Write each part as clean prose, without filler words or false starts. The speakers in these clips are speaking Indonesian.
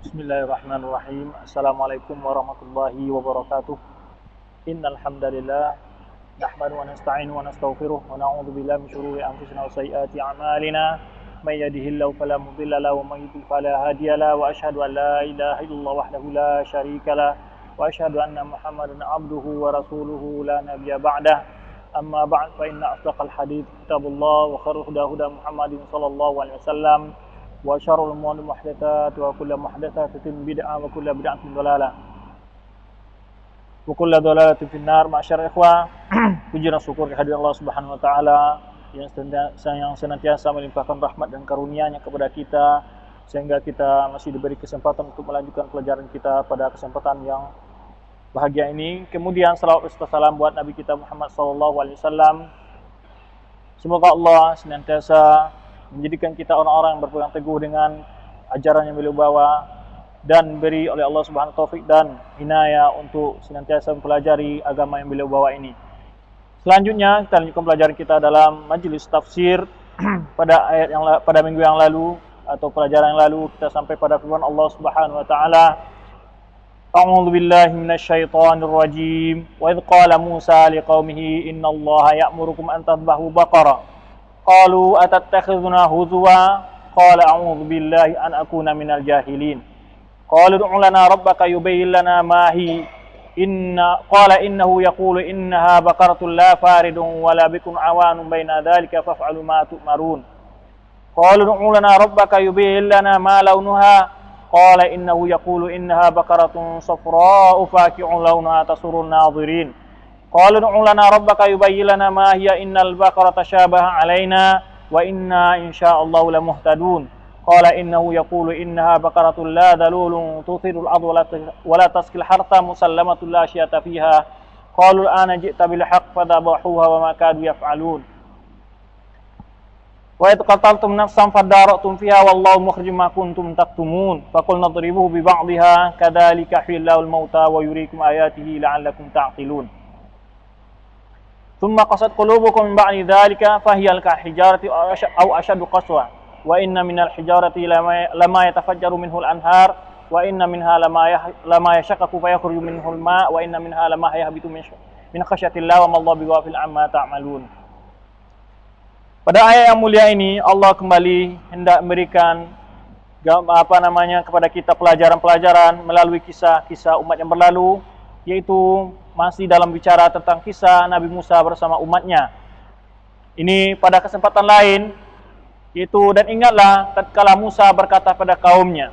Bismillahirrahmanirrahim. Assalamualaikum warahmatullahi wabarakatuh. Innal hamdalillah nahmaduhu wa nasta'inu wa nastaghfiruh wa na'udzu billahi min shururi anfusina wa sayyiati a'malina. May yahdihillahu fala mudilla lahu wa may yudlil fala hadiya lahu wa asyhadu an la ilaha illallah wahdahu la syarika lah wa asyhadu anna Muhammadan abduhu wa rasuluhu la nabiyya ba'dah. Amma ba'd fa inna asdaqal hadits kitabullah wa khairul huda Muhammadin sallallahu alaihi wasallam. Wa syarrul umuri muhdatsat wa kullu muhdatsatin bid'ah wa kullu bid'atin dhalalah wa kullu dhalalatin finnar. Ma'syar ikhwah, puji dan syukur kehadirat Allah Subhanahu wa taala yang senantiasa melimpahkan rahmat dan karunia-Nya kepada kita sehingga kita masih diberi kesempatan untuk melanjutkan pelajaran kita pada kesempatan yang bahagia ini. Kemudian salawat serta salam buat Nabi kita Muhammad sallallahu alaihi wasallam. Semoga Allah senantiasa menjadikan kita orang-orang yang berpegang teguh dengan ajaran yang beliau bawa dan beri oleh Allah Subhanahu wa taufik dan hinayah untuk senantiasa mempelajari agama yang beliau bawa ini. Selanjutnya kita lanjutkan pelajaran kita dalam majelis tafsir pada minggu yang lalu atau pelajaran yang lalu kita sampai pada firman Allah Subhanahu wa taala. A'udzu billahi minasyaitonir rajim. Wa idz qala Musa liqaumihi innallaha ya'murukum an tadhbahu baqarah. Qalu atattakhidhuna huzwa qala a'udzu billahi an akuna minal jahilin. Qalu ud'u lana rabbaka yubayyin lana ma hi qala innahu yaqulu innaha baqaratun la faridun wa la bikun awanun baina dhalika faf'alu ma tu'marun. Qalu ud'u lana rabbaka yubayyin lana ma launuha qala innahu yaqulu innaha baqaratun safra'u faqi'un launuha tasurrun nadhirin. Qalu ud'u lana rabbaka yubayyin lana ma hiya innal baqara tashabaha 'alaina wa inna insyaallahu lamuhtadun. Qala innahu yaqulu innaha baqaratun la dhalulun tuthirul ardha wa la tasqil harta musallamatun la syiyata fiha. Qalu ana ji'ta bil haqq fadhabahuha wa ma kadu yaf'alun. Wa idh qataltum nafsan fadara'tum fiha wallahu mukhrijum ma kuntum taktumun. Faqulna idribuhu bi ba'dihha kadzalika yuhyil mauta wa yuriikum ayatihi la'allakum ta'qilun. ثم قست قلوبكم من بعد ذلك فهي كالحجارة أو أشد قسوة وإن من الحجارة لما يتفجر منه الأنهار وإن منها لما يشقق فيخرج منه الماء وإن منها لما يهبط من خشية الله وما الله بغافل عما تعملون. Pada ayat yang mulia ini Allah kembali hendak memberikan kepada kita pelajaran-pelajaran melalui kisah-kisah umat yang berlalu, yaitu masih dalam bicara tentang kisah Nabi Musa bersama umatnya. Ini pada kesempatan lain, yaitu dan ingatlah tatkala Musa berkata pada kaumnya,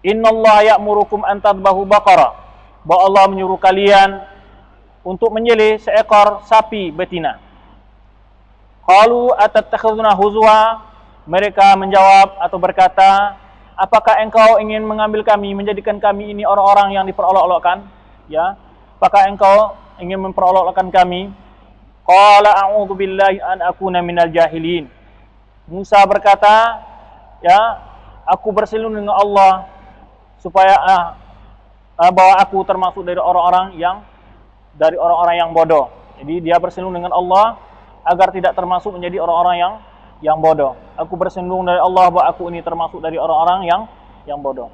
Innallaha ya'murukum an tadhbahu baqarah, bahwa Allah menyuruh kalian untuk menyembelih seekor sapi betina. Qalu atattakhidhuna huzwa, mereka menjawab atau berkata, apakah engkau ingin mengambil kami, menjadikan kami ini orang-orang yang diperolok-olokkan? Ya, apakah engkau ingin memperolok-olokkan kami? Qala a'udzu billahi an akuna minal jahilin. Musa berkata, ya, aku berselingkuh dengan Allah supaya bahwa aku termasuk dari orang-orang yang bodoh. Jadi dia berselingkuh dengan Allah agar tidak termasuk menjadi orang-orang yang bodoh. Aku berselingkuh dari Allah bahwa aku ini termasuk dari orang-orang yang bodoh.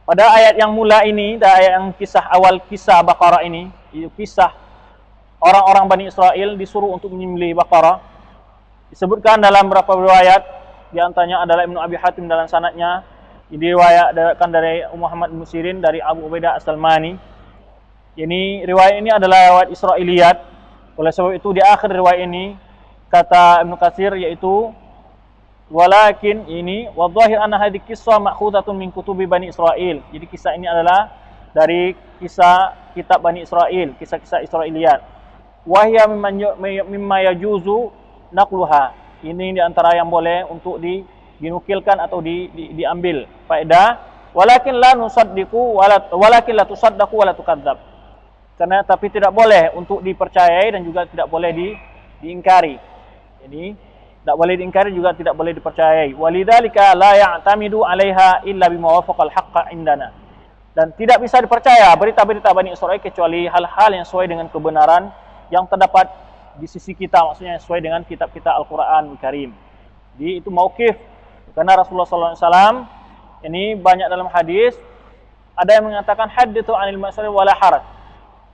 Pada ayat yang mula ini, ayat yang kisah Baqarah ini, kisah orang-orang Bani Israel disuruh untuk menyembelih Baqarah. Disebutkan dalam beberapa riwayat, di antaranya adalah Ibnu Abi Hatim dalam sanadnya, diriwayatkan dari Muhammad bin Sirin dari Abu Ubaidah As-Salmani. Ini riwayat ini adalah riwayat Israiliyat. Oleh sebab itu di akhir riwayat ini kata Ibnu Katsir yaitu walakin ini wadhahir anna hadhihi qissah ma'khudatun min kutubi Bani Israil. Jadi kisah ini adalah dari kisah kitab Bani Israil, kisah-kisah Israiliyat. Wa hiya mimma yajuzu naqluha. Ini di antara yang boleh untuk dinukilkan atau diambil faedah. Walakin la nusaddiqu walakin la tusaddaqu wa la tukadzdzab. Karena tapi tidak boleh untuk dipercayai dan juga tidak boleh diingkari. Jadi tidak boleh diingkari juga tidak boleh dipercayai. Walidzalika la ya'tamidu 'alaiha illa bima wafaqal haqqa indana. Dan tidak bisa dipercaya berita-berita Bani Israil kecuali hal-hal yang sesuai dengan kebenaran yang terdapat di sisi kita, maksudnya sesuai dengan kitab kita Al-Qur'an Al Karim. Jadi itu mauqif karena Rasulullah SAW Ini banyak dalam hadis. Ada yang mengatakan hadithu anil Israil wala haraj.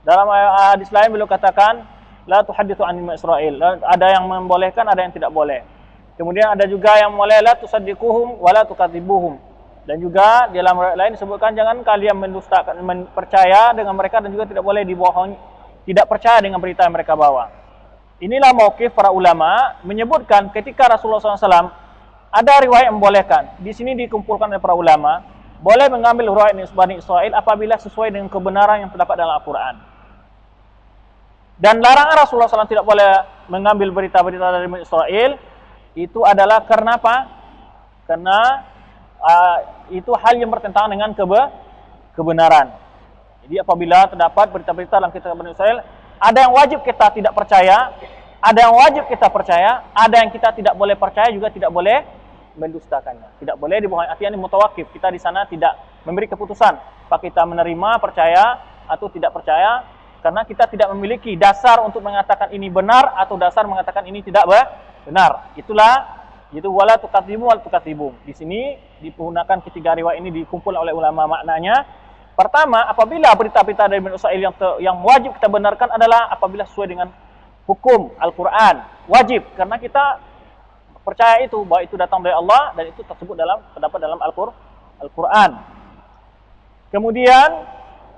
Dalam hadis lain beliau katakan la tuhadithu anil Israil. Ada yang membolehkan, ada yang tidak boleh. Kemudian ada juga yang boleh la tusaddiquhum wala tukadzibuhum. Dan juga di dalam riwayat lain disebutkan jangan kalian mendustakan, percaya dengan mereka, dan juga tidak boleh dibohongi, tidak percaya dengan berita yang mereka bawa. Inilah mauqif para ulama menyebutkan ketika Rasulullah SAW ada riwayat yang membolehkan. Di sini dikumpulkan oleh para ulama, boleh mengambil riwayat Bani Israil apabila sesuai dengan kebenaran yang terdapat dalam Al-Quran. Dan larangan Rasulullah SAW tidak boleh mengambil berita-berita dari Bani Israil itu adalah karena apa? Karena itu hal yang bertentangan dengan kebenaran. Jadi apabila terdapat berita-berita dalam kitab Bani Israil, ada yang wajib kita tidak percaya, ada yang wajib kita percaya, ada yang kita tidak boleh percaya, juga tidak boleh mendustakannya. Tidak boleh dibohongi. Artinya ini mutawakif. Kita di sana tidak memberi keputusan apakah kita menerima, percaya atau tidak percaya, karena kita tidak memiliki dasar untuk mengatakan ini benar atau dasar mengatakan ini tidak benar. Itulah itu wala tukadzibu wal tukadzibum. Di sini digunakan ketiga riwayat ini dikumpul oleh ulama maknanya. Pertama, apabila berita-berita dari Bani Israil yang wajib kita benarkan adalah apabila sesuai dengan hukum Al-Quran. Wajib, karena kita percaya itu, bahwa itu datang dari Allah dan itu terdapat dalam Al-Quran. Kemudian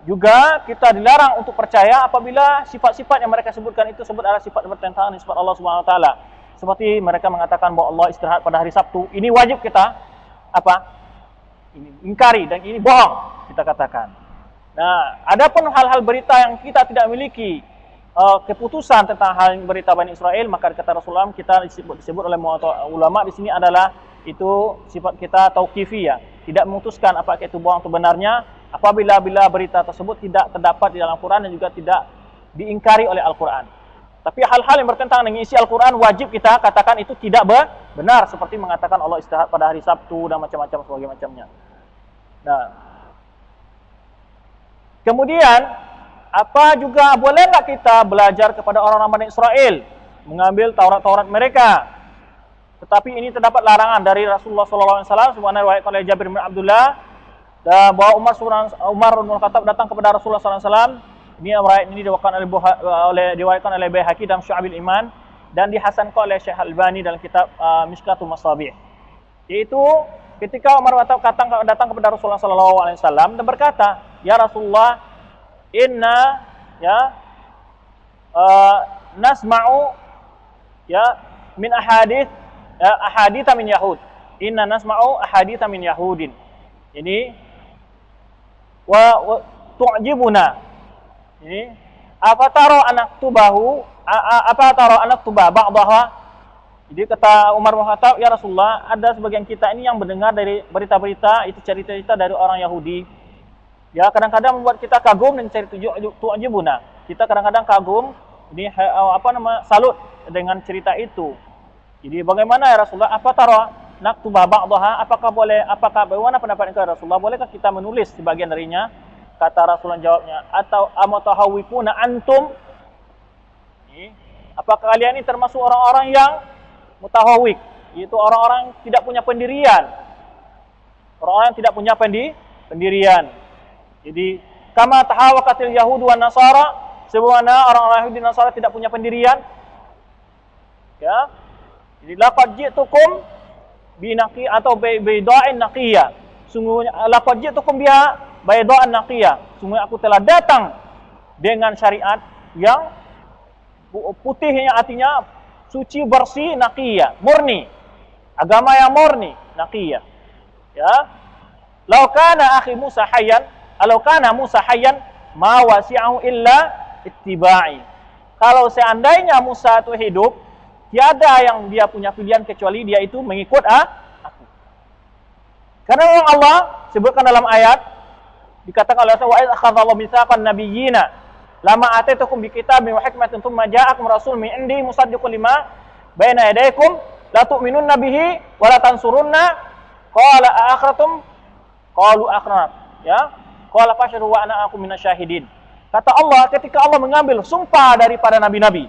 juga kita dilarang untuk percaya apabila sifat-sifat yang mereka sebutkan itu adalah sifat bertentangan dengan sifat Allah Subhanahu wa taala. Seperti mereka mengatakan bahwa Allah istirahat pada hari Sabtu. Ini wajib kita ini ingkari, dan ini bohong kita katakan. Nah, adapun hal-hal berita yang kita tidak memiliki keputusan tentang hal berita Bani Israil, maka kata Rasulullah kita disebut oleh ulama di sini adalah itu sifat kita tauqifiyah, tidak memutuskan apakah itu bohong atau benarnya apabila berita tersebut tidak terdapat di dalam Al-Quran dan juga tidak diingkari oleh Al-Quran. Tapi hal-hal yang bertentangan dengan isi Al-Quran wajib kita katakan itu tidak benar, seperti mengatakan Allah istirahat pada hari Sabtu dan macam-macam sebagai macamnya. Nah, kemudian apa juga boleh nggak kita belajar kepada orang-orang Bani Israil, mengambil Taurat mereka? Tetapi ini terdapat larangan dari Rasulullah SAW, sebagaimana riwayatkan oleh Jabir bin Abdullah, bahwa Umar bin Khattab datang kepada Rasulullah SAW. Ini diriwayatkan oleh Baihaqi dalam Syu'abil Iman dan dihasankan oleh Syekh Albani dalam kitab Mishkatul Masabih. Yaitu ketika Umar datang kepada Rasulullah SAW dan berkata, "Ya Rasulullah, inna nasma'u min ahaditha min Yahud. Inna nasma'u ahaditha min Yahudin." Ini wa tu'jibuna. Ini apa taro anak tuba ba'daha. Jadi kata Umar bin Khattab, "Ya Rasulullah, ada sebagian kita ini yang mendengar dari berita-berita itu cerita-cerita dari orang Yahudi. Ya, kadang-kadang membuat kita kagum dan cerita tu'jibuna. Kita kadang-kadang kagum, ini salut dengan cerita itu. Jadi bagaimana ya Rasulullah? Apa taro naktuba ba'daha? Bagaimana pendapat engkau ya Rasulullah? Bolehkah kita menulis sebagian darinya?" Kata Rasulullah jawabnya, "Atau amatahawifuna antum?" Apakah kalian ini termasuk orang-orang yang mutahawik, yaitu orang-orang tidak punya pendirian. Orang-orang yang tidak punya pendirian. Jadi, kama tahawakatil Yahud wan Nasara, sebagaimana orang-orang Yahudi dan Nasara tidak punya pendirian. Ya. Jadi laqad ji'tukum binaqi atau bayda'in naqiyah. Sungguhnya laqad ji'tukum biha bayda'an naqiyah. Sungguh aku telah datang dengan syariat yang putihnya, artinya suci, bersih, naqiyah, murni. Agama yang murni, naqiyah. Ya. Law kana akhi Musa hayyan, alau kana Musa hayyan ma wasi'ahu illa ittiba'i. Kalau seandainya Musa itu hidup, tiada yang dia punya pilihan kecuali dia itu mengikut aku. Karena Allah sebutkan dalam ayat, dikatakan oleh Allah, "Wa idz akhadha mitsaqan nabiyyina lama ataitukum bikitabin wa hikmatin thumma ja'akum rasul min indi musaddiqun lima baina yadaykum la tu'minunna bihi wa la tansurunna qala a'akhratum qalu aqrarna." Ya, qala fashhadu wa ana akum minasyahidin. Kata Allah ketika Allah mengambil sumpah daripada nabi-nabi.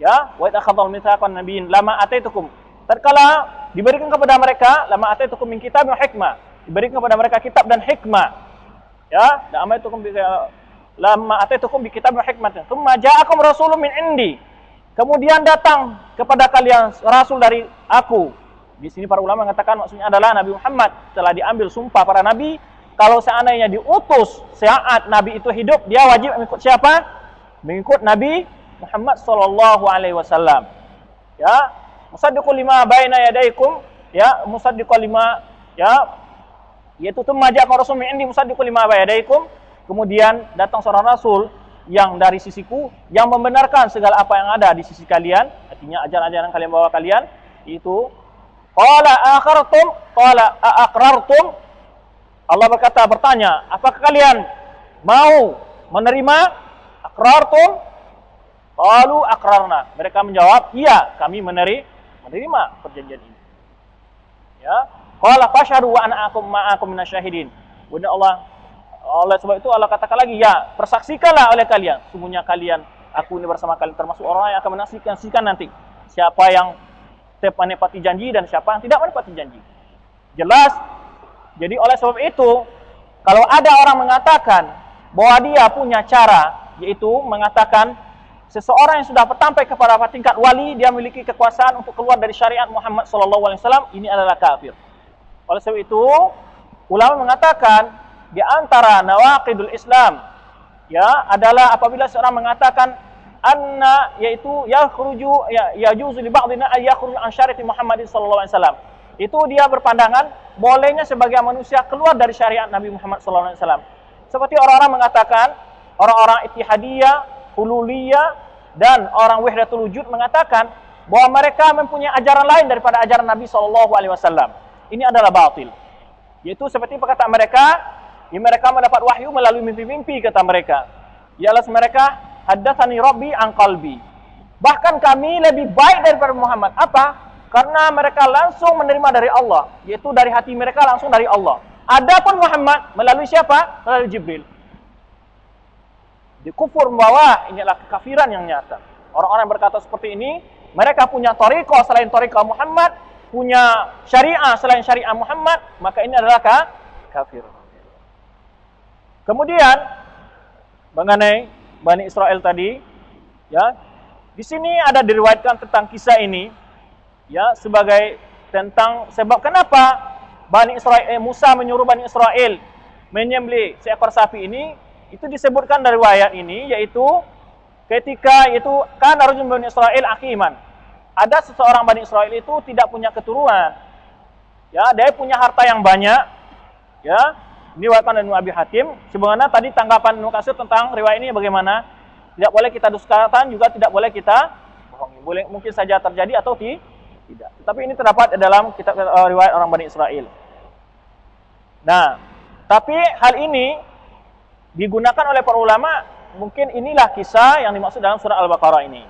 Ya, wa idz akhadha mitsaqan nabiyyin lama ataitukum. Tatkala diberikan kepada mereka lama ataitukum min kitabin wa hikmah, diberikan kepada mereka kitab dan hikmah. Ya, lamma ataitukum bi kitab wa hikmatin. Tsumma ja'akum rasulun min indi. Kemudian datang kepada kalian rasul dari aku. Di sini para ulama mengatakan maksudnya adalah Nabi Muhammad. Telah diambil sumpah para nabi, kalau seandainya diutus saat nabi itu hidup, dia wajib mengikut siapa? Mengikut Nabi Muhammad sallallahu alaihi wasallam. Ya, musaddiqul lima baina yadaykum, ya, musaddiqul lima, ya, yaitu tsumma rasul min indi musaddiqul lima baina yadaykum. Kemudian datang seorang rasul yang dari sisiku yang membenarkan segala apa yang ada di sisi kalian, artinya ajaran-ajaran kalian bawa kalian itu. Qala akhartum qala aqrartum. Allah bertanya, apakah kalian mau menerima? Aqrartum? Qalu aqrarna. Mereka menjawab, iya, kami menerima perjanjian ini. Ya. Qala fashhadu wa ana ma'akum minasyahidin. Kemudian oleh sebab itu Allah katakan lagi, ya, persaksikanlah oleh kalian, sungguhnya kalian, aku ini bersama kalian, termasuk orang yang akan menyaksikan nanti siapa yang menepati janji dan siapa yang tidak menepati janji. Jelas. Jadi oleh sebab itu, kalau ada orang mengatakan bahwa dia punya cara, yaitu mengatakan seseorang yang sudah sampai kepada tingkat wali, dia memiliki kekuasaan untuk keluar dari syariat Muhammad SAW, ini adalah kafir. Oleh sebab itu, ulama mengatakan di antara nawaqidul Islam, ya, adalah apabila seorang mengatakan anna, yaitu yajuzu li ba'dina ay yakhruju an syariati Muhammadin sallallahu alaihi wasallam. Itu dia berpandangan bolehnya sebagai manusia keluar dari syariat Nabi Muhammad sallallahu alaihi wasallam. Seperti orang-orang mengatakan, orang-orang Ittihadiyah, Hululiyah dan orang Wahdatul Wujud mengatakan bahwa mereka mempunyai ajaran lain daripada ajaran Nabi sallallahu alaihi wasallam. Ini adalah batil. Yaitu seperti perkataan mereka, mereka mendapat wahyu melalui mimpi-mimpi, kata mereka. Ialah mereka haddatsani rabbi an qalbi. Bahkan kami lebih baik daripada Muhammad. Apa? Karena mereka langsung menerima dari Allah, yaitu dari hati mereka langsung dari Allah. Adapun Muhammad melalui siapa? Melalui Jibril. Di kufur membawa, inilah kekafiran yang nyata. Orang-orang yang berkata seperti ini, mereka punya thariqah selain thariqah Muhammad, punya syariah selain syariah Muhammad, maka ini adalah kafir. Kemudian mengenai Bani Israel tadi, ya, di sini ada diriwayatkan tentang kisah ini, ya, sebagai tentang sebab kenapa Musa menyuruh Bani Israel menyembelih seekor sapi ini. Itu disebutkan dari riwayat ini, yaitu ketika itu kan rajul Bani Israel aqiman. Ada seseorang Bani Israel itu tidak punya keturunan. Ya, dia punya harta yang banyak, ya. Ini diriwayatkan oleh Abi Hatim. Sebenarnya tadi tanggapan Ibnu Katsir tentang riwayat ini bagaimana? Tidak boleh kita dustakan, juga tidak boleh kita bohongi. Boleh mungkin saja terjadi atau tidak. Tapi ini terdapat dalam kitab riwayat orang Bani Israel. Nah, tapi hal ini digunakan oleh para ulama, mungkin inilah kisah yang dimaksud dalam surah Al-Baqarah ini.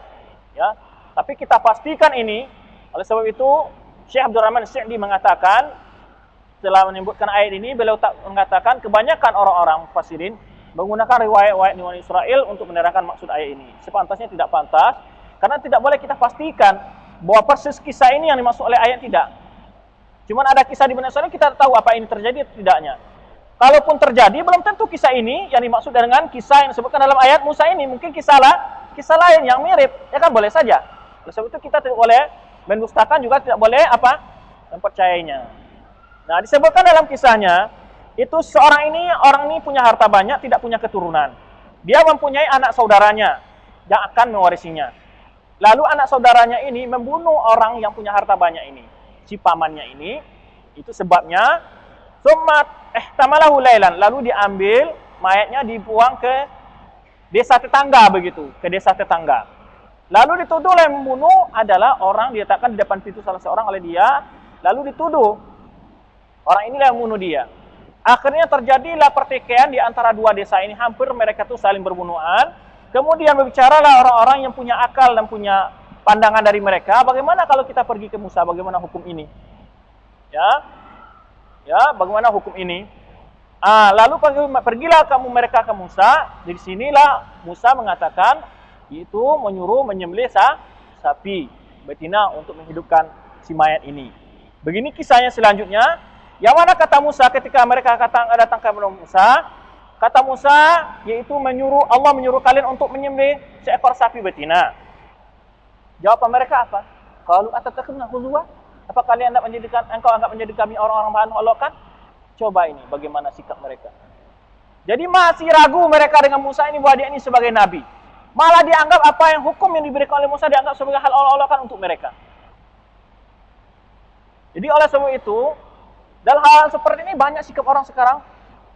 Ya. Tapi kita pastikan ini, oleh sebab itu Syekh Abdurrahman As-Sa'di mengatakan, setelah menyebutkan ayat ini, beliau mengatakan kebanyakan orang-orang mufassirin menggunakan riwayat-riwayat Bani Israel untuk menerangkan maksud ayat ini. Sepantasnya tidak pantas, karena tidak boleh kita pastikan bahwa persis kisah ini yang dimaksud oleh ayat tidak. Cuman ada kisah di Bani Israel, kita tahu apa ini terjadi atau tidaknya. Kalaupun terjadi, belum tentu kisah ini yang dimaksud dengan kisah yang disebutkan dalam ayat Musa ini. Mungkin kisah lain yang mirip, ya kan, boleh saja. Oleh sebab itu kita tidak boleh mendustakan, juga tidak boleh mempercayainya. Nah, disebutkan dalam kisahnya, itu orang ini punya harta banyak, tidak punya keturunan. Dia mempunyai anak saudaranya yang akan mewarisinya. Lalu anak saudaranya ini membunuh orang yang punya harta banyak ini. Si pamannya ini, itu sebabnya, summat ihtamalahu lailan, lalu diambil mayatnya, dibuang ke desa tetangga begitu, ke desa tetangga. Lalu dituduh oleh membunuh adalah orang diletakkan di depan pintu salah seorang oleh dia, lalu dituduh orang inilah yang membunuh dia. Akhirnya terjadilah pertikaian di antara dua desa ini, hampir mereka tuh saling berbunuhan. Kemudian berbicaralah orang-orang yang punya akal dan punya pandangan dari mereka, bagaimana kalau kita pergi ke Musa, bagaimana hukum ini? Ya, bagaimana hukum ini? Lalu pergilah mereka ke Musa. Di sinilah Musa mengatakan, itu menyuruh menyembelih sapi betina untuk menghidupkan si mayat ini. Begini kisahnya selanjutnya. Yang mana kata Musa ketika mereka datang kepada Musa, kata Musa yaitu Allah menyuruh kalian untuk menyembelih seekor sapi betina. Jawaban mereka apa? Qalu atatakhiduna huzwa? Apa kalian engkau anggap menjadi kami orang-orang bahan olokan? Coba ini bagaimana sikap mereka. Jadi masih ragu mereka dengan Musa ini bahwa dia ini sebagai nabi. Malah dianggap apa yang hukum yang diberikan oleh Musa dianggap sebagai hal olok-olokan untuk mereka. Jadi oleh sebab itu, dalam hal seperti ini banyak sikap orang sekarang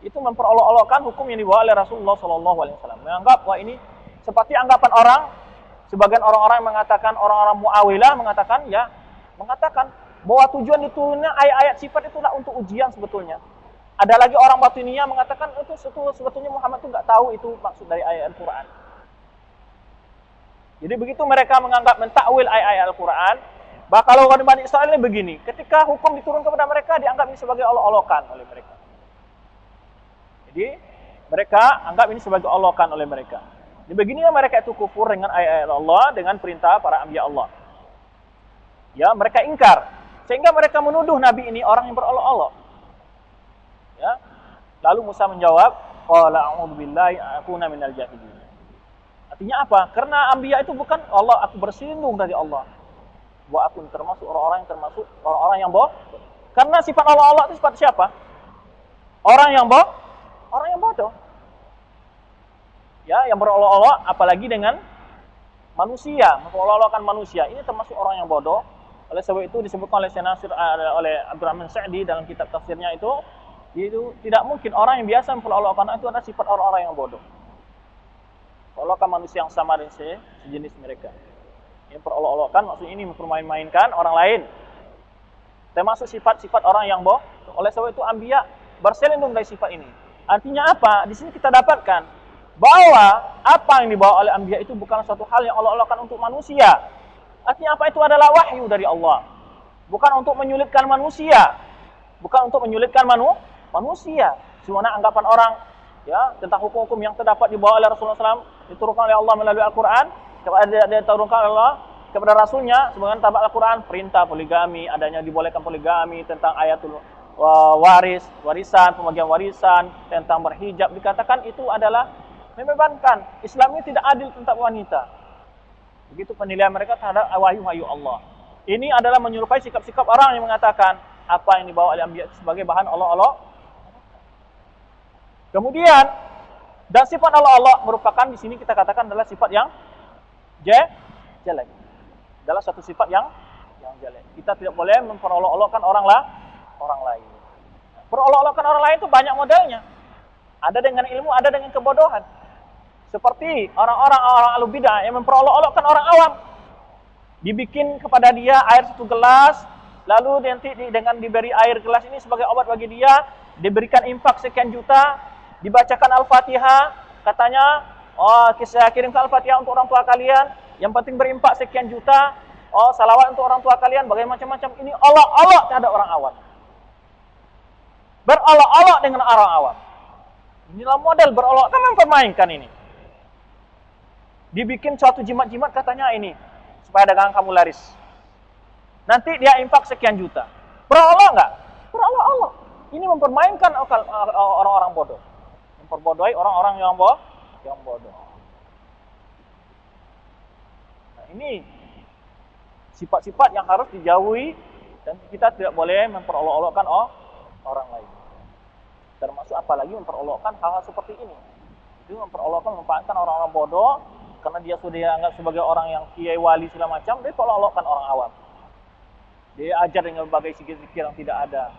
itu memperolok-olokkan hukum yang dibawa oleh Rasulullah SAW. Menganggap bahwa ini seperti anggapan orang, sebagian orang-orang yang mengatakan, orang-orang Mu'awilah mengatakan bahwa tujuan diturunnya ayat-ayat sifat itulah untuk ujian sebetulnya. Ada lagi orang Batiniyah mengatakan itu sebetulnya Muhammad itu nggak tahu itu maksud dari ayat Al-Quran. Jadi begitu mereka menganggap mentakwil ayat-ayat Al-Quran, bahkan kalau orang Bani Israel ini begini, ketika hukum diturun kepada mereka dianggap ini sebagai olok-olokan oleh mereka. Jadi mereka anggap ini sebagai olokan oleh mereka. Jadi beginilah mereka itu kufur dengan ayat-ayat Allah, dengan perintah para anbiya Allah. Ya, mereka ingkar sehingga mereka menuduh nabi ini orang yang berolok-olok. Ya. Lalu Musa menjawab, qala a'udzu billahi akuna minal jahilin. Artinya apa? Karena anbiya itu bukan Allah, aku berlindung dari Allah. Bahwa aku termasuk orang-orang yang bodoh. Karena sifat Allah itu sifat siapa? Orang yang bodoh. Ya, yang berolok-olok apalagi dengan manusia, memperolok-olokkan manusia. Ini termasuk orang yang bodoh. Oleh sebab itu disebutkan oleh Syekh Nasir oleh Abdurrahman Sa'di dalam kitab tafsirnya itu tidak mungkin orang yang biasa memperolok-olokkan itu adalah sifat orang-orang yang bodoh. Olokkan manusia yang sama dan sejenis mereka. Yang perolok-olokkan maksudnya ini mempermain-mainkan orang lain. Termasuk sifat-sifat orang yang bodoh. Oleh sebab itu anbiya berselindung dari sifat ini. Artinya apa? Di sini kita dapatkan bahwa apa yang dibawa oleh anbiya itu bukan suatu hal yang olok-olokkan untuk manusia. Artinya apa? Itu adalah wahyu dari Allah. Bukan untuk menyulitkan manusia. Bukan untuk menyulitkan manusia. Semua anggapan orang ya tentang hukum-hukum yang terdapat dibawa oleh Rasulullah SAW diturunkan oleh Allah melalui Al-Quran kepada diturunkan oleh Allah kepada Rasulnya sebagian tabat Al-Quran perintah poligami, adanya dibolehkan poligami, tentang ayatul warisan, pembagian warisan, tentang berhijab, dikatakan itu adalah membebankan. Islam ini tidak adil tentang wanita. Begitu penilaian mereka terhadap wahyu-wahyu Allah. Ini adalah menyerupai sikap-sikap orang yang mengatakan apa yang dibawa oleh anbiya sebagai bahan Allah. Kemudian dan sifat Allah merupakan di sini kita katakan adalah sifat yang jelek. Adalah satu sifat yang jelek. Kita tidak boleh memperolok-olokkan orang lain. Perolok-olokkan orang lain itu banyak modelnya. Ada dengan ilmu, ada dengan kebodohan. Seperti orang-orang al-bidah yang memperolok-olokkan orang awam. Dibikin kepada dia air satu gelas, lalu nanti dengan diberi air gelas ini sebagai obat bagi dia, diberikan infak sekian juta, dibacakan Al-Fatihah, katanya, saya kirimkan Al-Fatihah untuk orang tua kalian, yang penting berimpak sekian juta, salawat untuk orang tua kalian, bagaimana macam-macam. Ini olok-olok terhadap orang awam. Berolok-olok dengan orang awam. Inilah model berolok, kan mempermainkan ini. Dibikin suatu jimat-jimat katanya ini, supaya dagangan kamu laris. Nanti dia infak sekian juta. Berolok enggak? Berolok-olok. Ini mempermainkan orang-orang bodoh. Memperbodohi orang-orang yang bodoh. Nah, ini sifat-sifat yang harus dijauhi dan kita tidak boleh memperolok-olokkan orang lain. Termasuk apalagi memperolokkan hal-hal seperti ini. Itu memperolokkan, memanfaatkan orang-orang bodoh karena dia sudah dianggap sebagai orang yang kiai wali segala macam, dia perolokkan orang awam. Dia ajar dengan berbagai zikir-zikir yang tidak ada.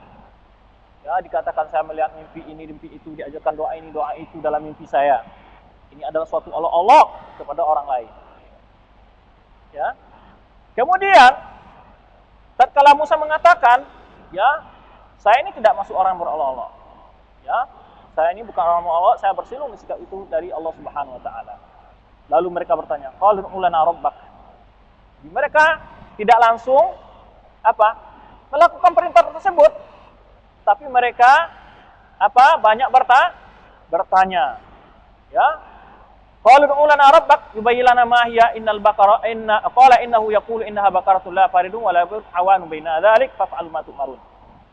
Ya, dikatakan saya melihat mimpi ini, mimpi itu, diajarkan doa ini, doa itu dalam mimpi saya. Ini adalah suatu olok-olok kepada orang lain. Ya. Kemudian, tatkala Musa mengatakan, ya, saya ini tidak masuk orang yang berolok-olok. Ya, saya ini bukan orang berolok, saya bersilung di sikap itu dari Allah Subhanahu wa taala. Lalu mereka bertanya, qalu lana rabbak. Mereka tidak langsung melakukan perintah tersebut, tapi mereka banyak bertanya. Ya. Qalu lana rabbak yubayyin lana ma hiya innal baqara qala innahu yaqulu innaha baqaratun la faridun wa la awanun baina dzalik faf'al ma tu'marun.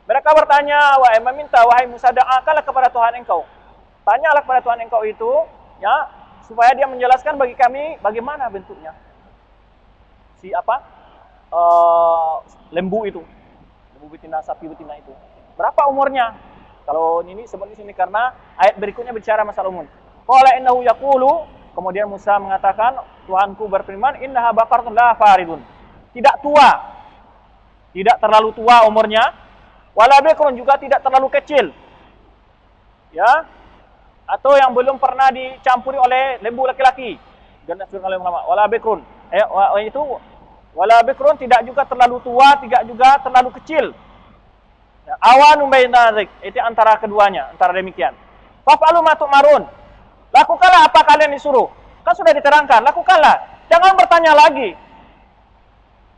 Mereka bertanya, wahai Musa, doakanlah kepada Tuhan engkau. Tanyalah kepada Tuhan engkau itu, ya, supaya dia menjelaskan bagi kami bagaimana bentuknya. Lembu itu. Lembu betina, sapi betina itu. Berapa umurnya? Kalau ini sebut di sini karena ayat berikutnya bicara masalah umur. Qala innahu yaqulu, kemudian Musa mengatakan, Tuhanku berfirman, innaha baqaratun la faridun. Tidak tua. Tidak terlalu tua umurnya. Wala bikrun, juga tidak terlalu kecil. Ya. Atau yang belum pernah dicampuri oleh lembu laki-laki. Dan oleh ulama, wala bikrun. Wala bikrun, tidak juga terlalu tua, tidak juga terlalu kecil. Ya, awanun baina dzalik, itu antara keduanya, antara demikian. Fa'alu ma tu'marun. Lakukanlah apa kalian disuruh. Kan sudah diterangkan, lakukanlah. Jangan bertanya lagi.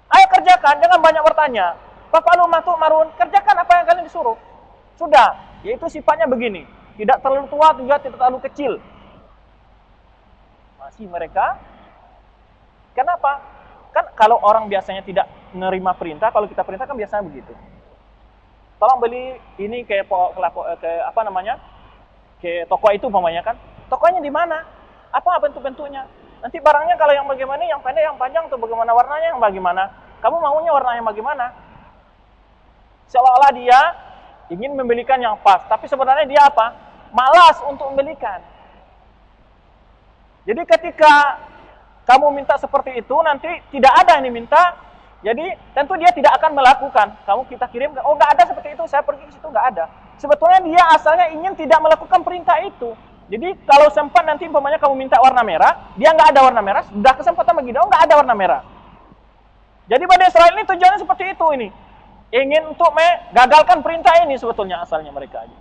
Ayo kerjakan, jangan banyak bertanya. Fa'alu ma tu'marun, kerjakan apa yang kalian disuruh. Sudah, yaitu sifatnya begini. Tidak terlalu tua, juga tidak terlalu kecil. Masih mereka. Kenapa? Kan kalau orang biasanya tidak menerima perintah, kalau kita perintah kan biasanya begitu. Tolong beli ini ke toko itu umpamanya kan. Tokonya di mana? Apa bentuk-bentuknya? Nanti barangnya kalau yang bagaimana, yang pendek, yang panjang, atau bagaimana warnanya, yang bagaimana? Kamu maunya warnanya bagaimana? Seolah-olah dia ingin membelikan yang pas, tapi sebenarnya dia apa? Malas untuk membelikan. Jadi ketika kamu minta seperti itu, nanti tidak ada yang diminta, jadi tentu dia tidak akan melakukan. Kita kirim, oh nggak ada seperti itu, saya pergi ke situ nggak ada. Sebetulnya dia asalnya ingin tidak melakukan perintah itu. Jadi kalau sempat nanti umpamanya kamu minta warna merah, dia nggak ada warna merah, sudah kesempatan bagi dia, oh nggak ada warna merah. Jadi Bani Israil ini tujuannya seperti itu ini. Ingin untuk menggagalkan perintah ini sebetulnya asalnya mereka aja.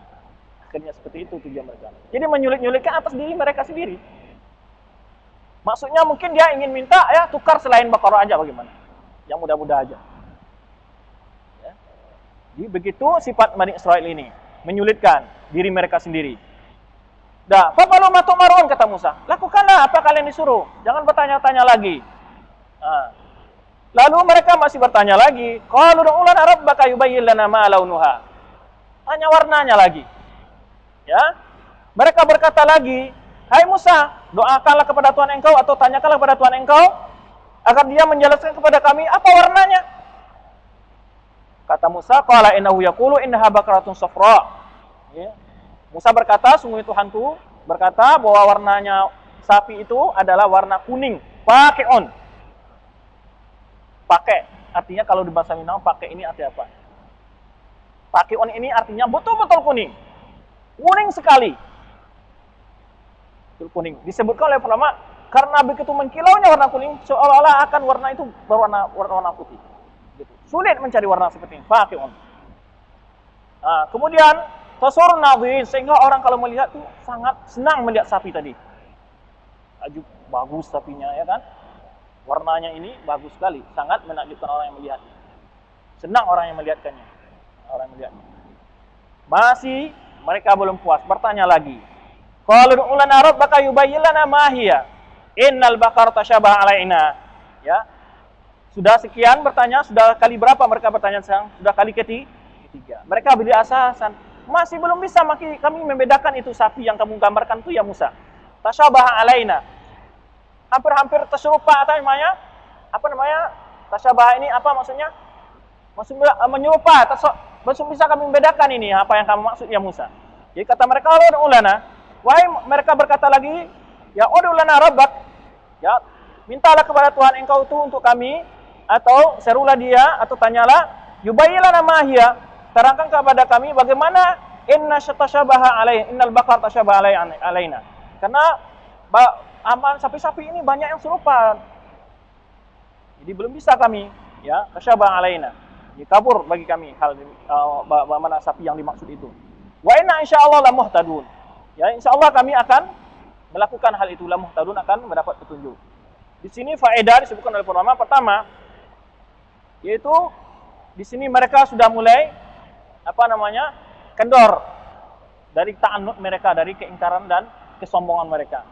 Akhirnya seperti itu tujuan mereka. Jadi menyulit-nyulitkan atas diri mereka sendiri. Maksudnya mungkin dia ingin minta, ya tukar selain Baqarah aja bagaimana. Yang mudah-mudah aja. Ya. Jadi begitu sifat Bani Israil ini. Menyulitkan diri mereka sendiri. Dah, fa'alu ma tu'marun, kata Musa. Lakukanlah apa kalian disuruh. Jangan bertanya-tanya lagi. Nah. Lalu mereka masih bertanya lagi. Qalu ud'u lana rabbaka yubayyin lana ma launuha. Tanya warnanya lagi. Ya. Mereka berkata lagi, hai Musa, doakanlah kepada Tuhan engkau atau tanyakanlah kepada Tuhan engkau agar dia menjelaskan kepada kami apa warnanya. Kata Musa, qala innahu yaqulu innaha baqaratun safra. Ya. Musa berkata, sungguh Tuhanku berkata bahwa warnanya sapi itu adalah warna kuning, pakeon. Pakai, artinya kalau di bahasa Minang, pakai ini artinya apa? Pakeon ini artinya betul-betul kuning. Kuning sekali. Betul kuning. Disebutkan oleh ulama, karena begitu mengkilaunya warna kuning, seolah-olah akan warna itu berwarna putih. Gitu. Sulit mencari warna seperti ini, pakeon. Nah, kemudian tasur nadhin, sehingga orang kalau melihat tuh sangat senang melihat sapi tadi. Ajuk, bagus sapinya ya kan. Warnanya ini bagus sekali, sangat menakjubkan orang yang melihat. Senang orang yang melihatkannya. Orang yang melihatnya. Masih mereka belum puas, bertanya lagi. Qalu ud'u lana rabbaka yubayyin lana ma hiya. Innal baqarata tashabaha alaina. Ya. Sudah sekian bertanya, sudah kali berapa mereka bertanya sekarang? Sudah kali ketiga. Mereka beri asasan. Masih belum bisa kami membedakan itu sapi yang kamu gambarkan itu ya Musa. Tasyabaha alaina. Hampir-hampir terserupa atau namanya? Apa namanya? Tasyabaha ini apa maksudnya? Maksudnya menyerupa, belum bisa kami membedakan ini apa yang kamu maksud ya Musa. Jadi kata mereka, ud'u lana. Wahai mereka berkata lagi, ya ud'u lana rabbak. Ya, mintalah kepada Tuhan engkau itu untuk kami atau serulah dia atau tanyalah yubayyin lana ma hiya. Terangkan kepada kami bagaimana innal baqar tashabaha alaina. Karena aman sapi-sapi ini banyak yang serupa. Jadi belum bisa kami ya tashabaha alaina. Ini kabur bagi kami hal mana sapi yang dimaksud itu. Wa inna insyaallah la muhtadun. Ya insyaallah kami akan melakukan hal itu, la muhtadun, akan mendapat petunjuk. Di sini faedah disebutkan oleh ulama pertama yaitu di sini mereka sudah mulai kendor dari ta'annud mereka, dari keingkaran dan kesombongan mereka.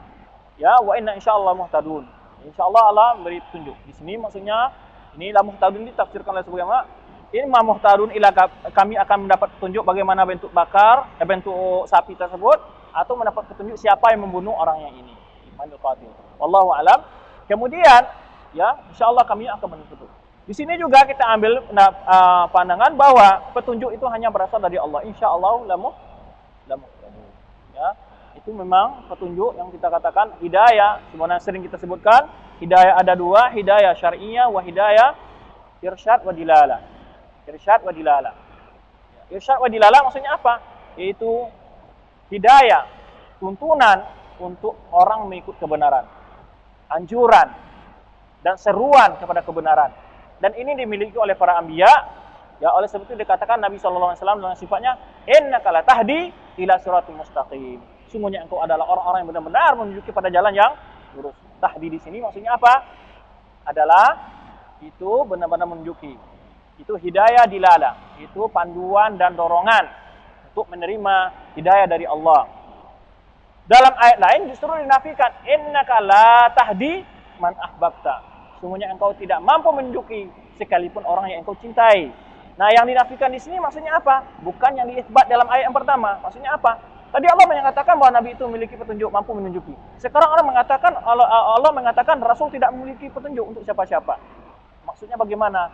Ya, wa inna insyaallah muhtadun. Insyaallah Allah memberi petunjuk. Di sini maksudnya ini la muhtadun ditafsirkan oleh sebagian ulama imma muhtadun ila kami akan mendapat petunjuk bagaimana bentuk bentuk sapi tersebut, atau mendapat petunjuk siapa yang membunuh orang yang ini. Manul qatil. Wallahu alam. Kemudian ya, insyaallah kami akan menuntut. Di sini juga kita ambil pandangan bahwa petunjuk itu hanya berasal dari Allah. Insyaallah lamu. Ya, itu memang petunjuk yang kita katakan hidayah. Sebenarnya sering kita sebutkan, hidayah ada dua, hidayah syar'iyyah wa hidayah irsyad wa dilalah. Irsyad wa dilalah. Irsyad wa dilalah maksudnya apa? Yaitu hidayah, tuntunan untuk orang mengikut kebenaran, anjuran dan seruan kepada kebenaran. Dan ini dimiliki oleh para anbiya. Ya, oleh sebab itu dikatakan Nabi sallallahu alaihi wasallam dengan sifatnya innaka la tahdi ila siratal mustaqim. Sungguhnya engkau adalah orang-orang yang benar-benar menunjuki pada jalan yang lurus. Tahdi di sini maksudnya apa? Adalah itu benar-benar menunjuki. Itu hidayah dilalah, itu panduan dan dorongan untuk menerima hidayah dari Allah. Dalam ayat lain justru dinafikan innaka la tahdi man ahbabta. Sungguhnya engkau tidak mampu menunjuki sekalipun orang yang engkau cintai. Nah, yang dinafikan di sini maksudnya apa? Bukan yang diisbat dalam ayat yang pertama. Maksudnya apa? Tadi Allah menyatakan bahwa Nabi itu memiliki petunjuk, mampu menunjuki. Sekarang orang mengatakan Allah mengatakan Rasul tidak memiliki petunjuk untuk siapa-siapa. Maksudnya bagaimana?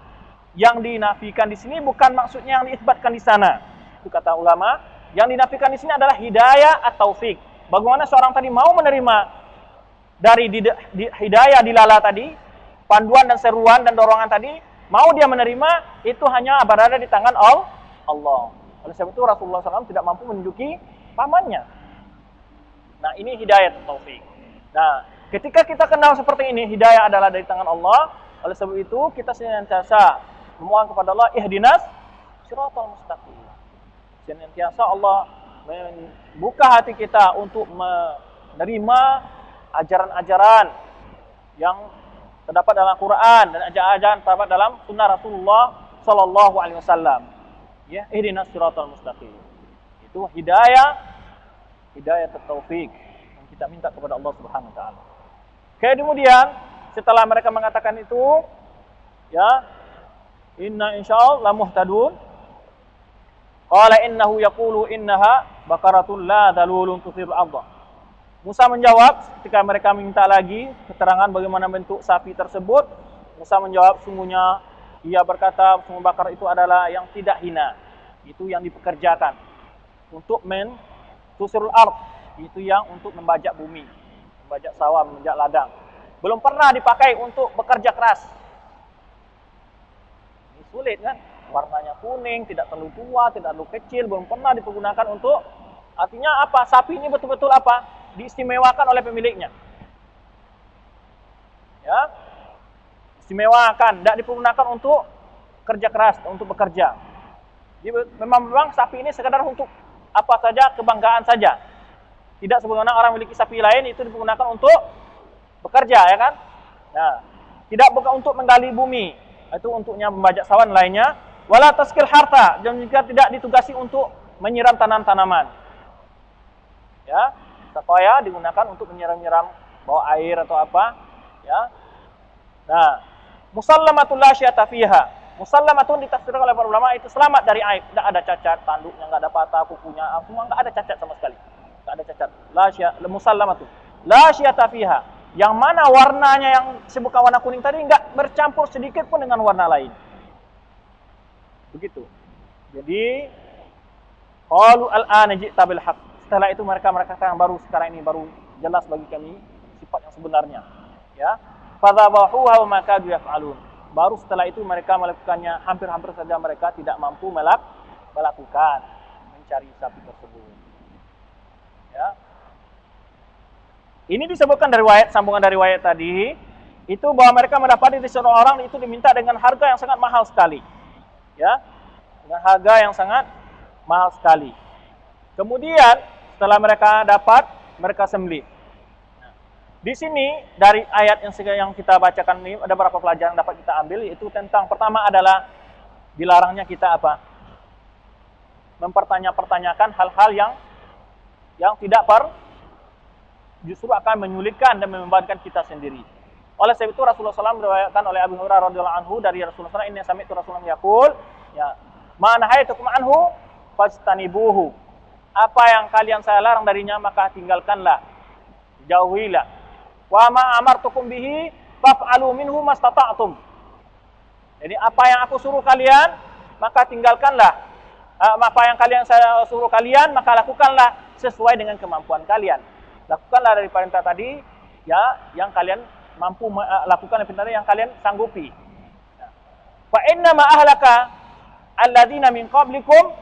Yang dinafikan di sini bukan maksudnya yang diisbatkan di sana. Itu kata ulama. Yang dinafikan di sini adalah hidayah atau taufik. Bagaimana seorang tadi mau menerima dari hidayah dilalah tadi, panduan dan seruan dan dorongan tadi, mau dia menerima, itu hanya berada di tangan Allah. Oleh sebab itu Rasulullah SAW tidak mampu menunjuki pamannya. Nah, ini hidayah taufik. Nah, ketika kita kenal seperti ini, hidayah adalah dari tangan Allah. Oleh sebab itu kita senantiasa memohon kepada Allah, ihdinas siratal mustaqim. Senantiasa Allah membuka hati kita untuk menerima ajaran-ajaran yang terdapat dalam Quran dan ajaran-ajaran terdapat dalam sunnah Rasulullah sallallahu alaihi wasallam. Ya, ihdinas siratal mustaqim. Itu hidayah taufik yang kita minta kepada Allah Subhanahu wa taala. Kemudian setelah mereka mengatakan itu, ya, inna insyaallah muhtadun. Qala innahu yaqulu innaha baqaratun la dalulun tusirul ardh. Musa menjawab ketika mereka minta lagi keterangan bagaimana bentuk sapi tersebut. Musa menjawab, sungguhnya ia berkata sungguh bakar itu adalah yang tidak hina. Itu yang dipekerjakan untuk tusirul ardh. Itu yang untuk membajak bumi, membajak sawah, membajak ladang. Belum pernah dipakai untuk bekerja keras. Ini sulit kan? Warnanya kuning, tidak terlalu tua, tidak terlalu kecil, belum pernah dipergunakan untuk, artinya apa? Sapi ini betul-betul apa? Diistimewakan oleh pemiliknya. Ya, istimewakan, tidak dipergunakan untuk kerja keras, untuk bekerja. Jadi memang sapi ini sekedar untuk apa saja, kebanggaan saja. Tidak sebagaimana orang memiliki sapi lain itu dipergunakan untuk bekerja, ya kan? Nah, tidak bukan untuk menggali bumi, itu untuknya membajak sawah lainnya. Wala taskil harta, dan juga tidak ditugasi untuk menyiram tanaman-tanaman. Ya, supaya digunakan untuk menyiram-nyiram bawa air atau apa, ya. Nah, musallamatul la syata fiha. Musallamatun ditafsirkan oleh para ulama itu selamat dari aib, tidak ada cacat, tanduknya enggak ada patah, kukunya semua enggak ada cacat sama sekali. Enggak ada cacat. Musallamatun la syata fiha. Yang mana warnanya yang disebutkan warna kuning tadi enggak bercampur sedikit pun dengan warna lain. Begitu. Jadi qalu al-ana ji'ta bil haqq. Setelah itu mereka katakan sekarang ini baru jelas bagi kami sifat yang sebenarnya. Ya. Fadhabahuha wa ma kadu yaf'alun. Baru setelah itu mereka melakukannya, hampir-hampir saja mereka tidak mampu melakukan mencari sapi tersebut. Ya. Ini disebutkan dari riwayat, sambungan dari riwayat tadi, itu bahwa mereka mendapati di seorang orang itu diminta dengan harga yang sangat mahal sekali. Ya, dengan harga yang sangat mahal sekali. Kemudian setelah mereka dapat, mereka sembelih. Nah, di sini dari ayat yang kita bacakan ini ada beberapa pelajaran yang dapat kita ambil, yaitu tentang pertama adalah dilarangnya kita apa? Mempertanyakan hal-hal yang tidak justru akan menyulitkan dan membebankan kita sendiri. Oleh sebab itu Rasulullah SAW diriwayatkan oleh Abu Hurairah radhiyallahu anhu dari Rasulullah SAW, "Inni sami'tu Rasulullah yaqul, Ya, ma nahaitukum anhu fastanibuhu. Apa yang kalian saya larang darinya maka tinggalkanlah, jauhilah. Wa ma amartukum bihi faf'alu minhu mastata'tum. Jadi apa yang aku suruh kalian maka tinggalkanlah. Apa yang saya suruh kalian maka lakukanlah sesuai dengan kemampuan kalian. Lakukanlah dari perintah tadi ya yang kalian mampu lakukan, perintah yang kalian sanggupi. Fa inna ma ahlaka alladziina min qablikum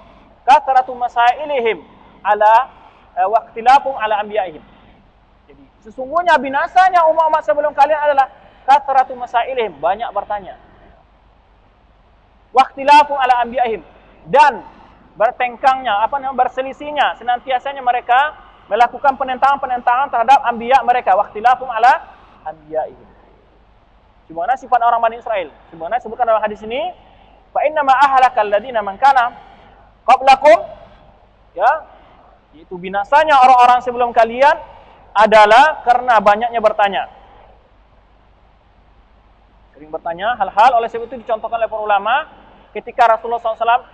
kathratu masailihim ala waqtilafum ala anbiya'ihim. Jadi sesungguhnya binasanya umat-umat sebelum kalian adalah kathratu masailihim, banyak bertanya. Waqtilafum ala anbiya'ihim, dan bertengkangnya, berselisihnya, senantiasanya mereka melakukan penentangan-penentangan terhadap anbiya mereka. Waqtilafum ala anbiya'ihim. Sebagaimana sifat orang Bani Israel. Sebagaimana disebutkan dalam hadis ini, fa inna ma ahlaka alladziina man kana qablakum, ya, yaitu binasanya orang-orang sebelum kalian adalah karena banyaknya bertanya. Sering bertanya hal-hal, oleh sebab itu dicontohkan oleh para ulama ketika Rasulullah SAW,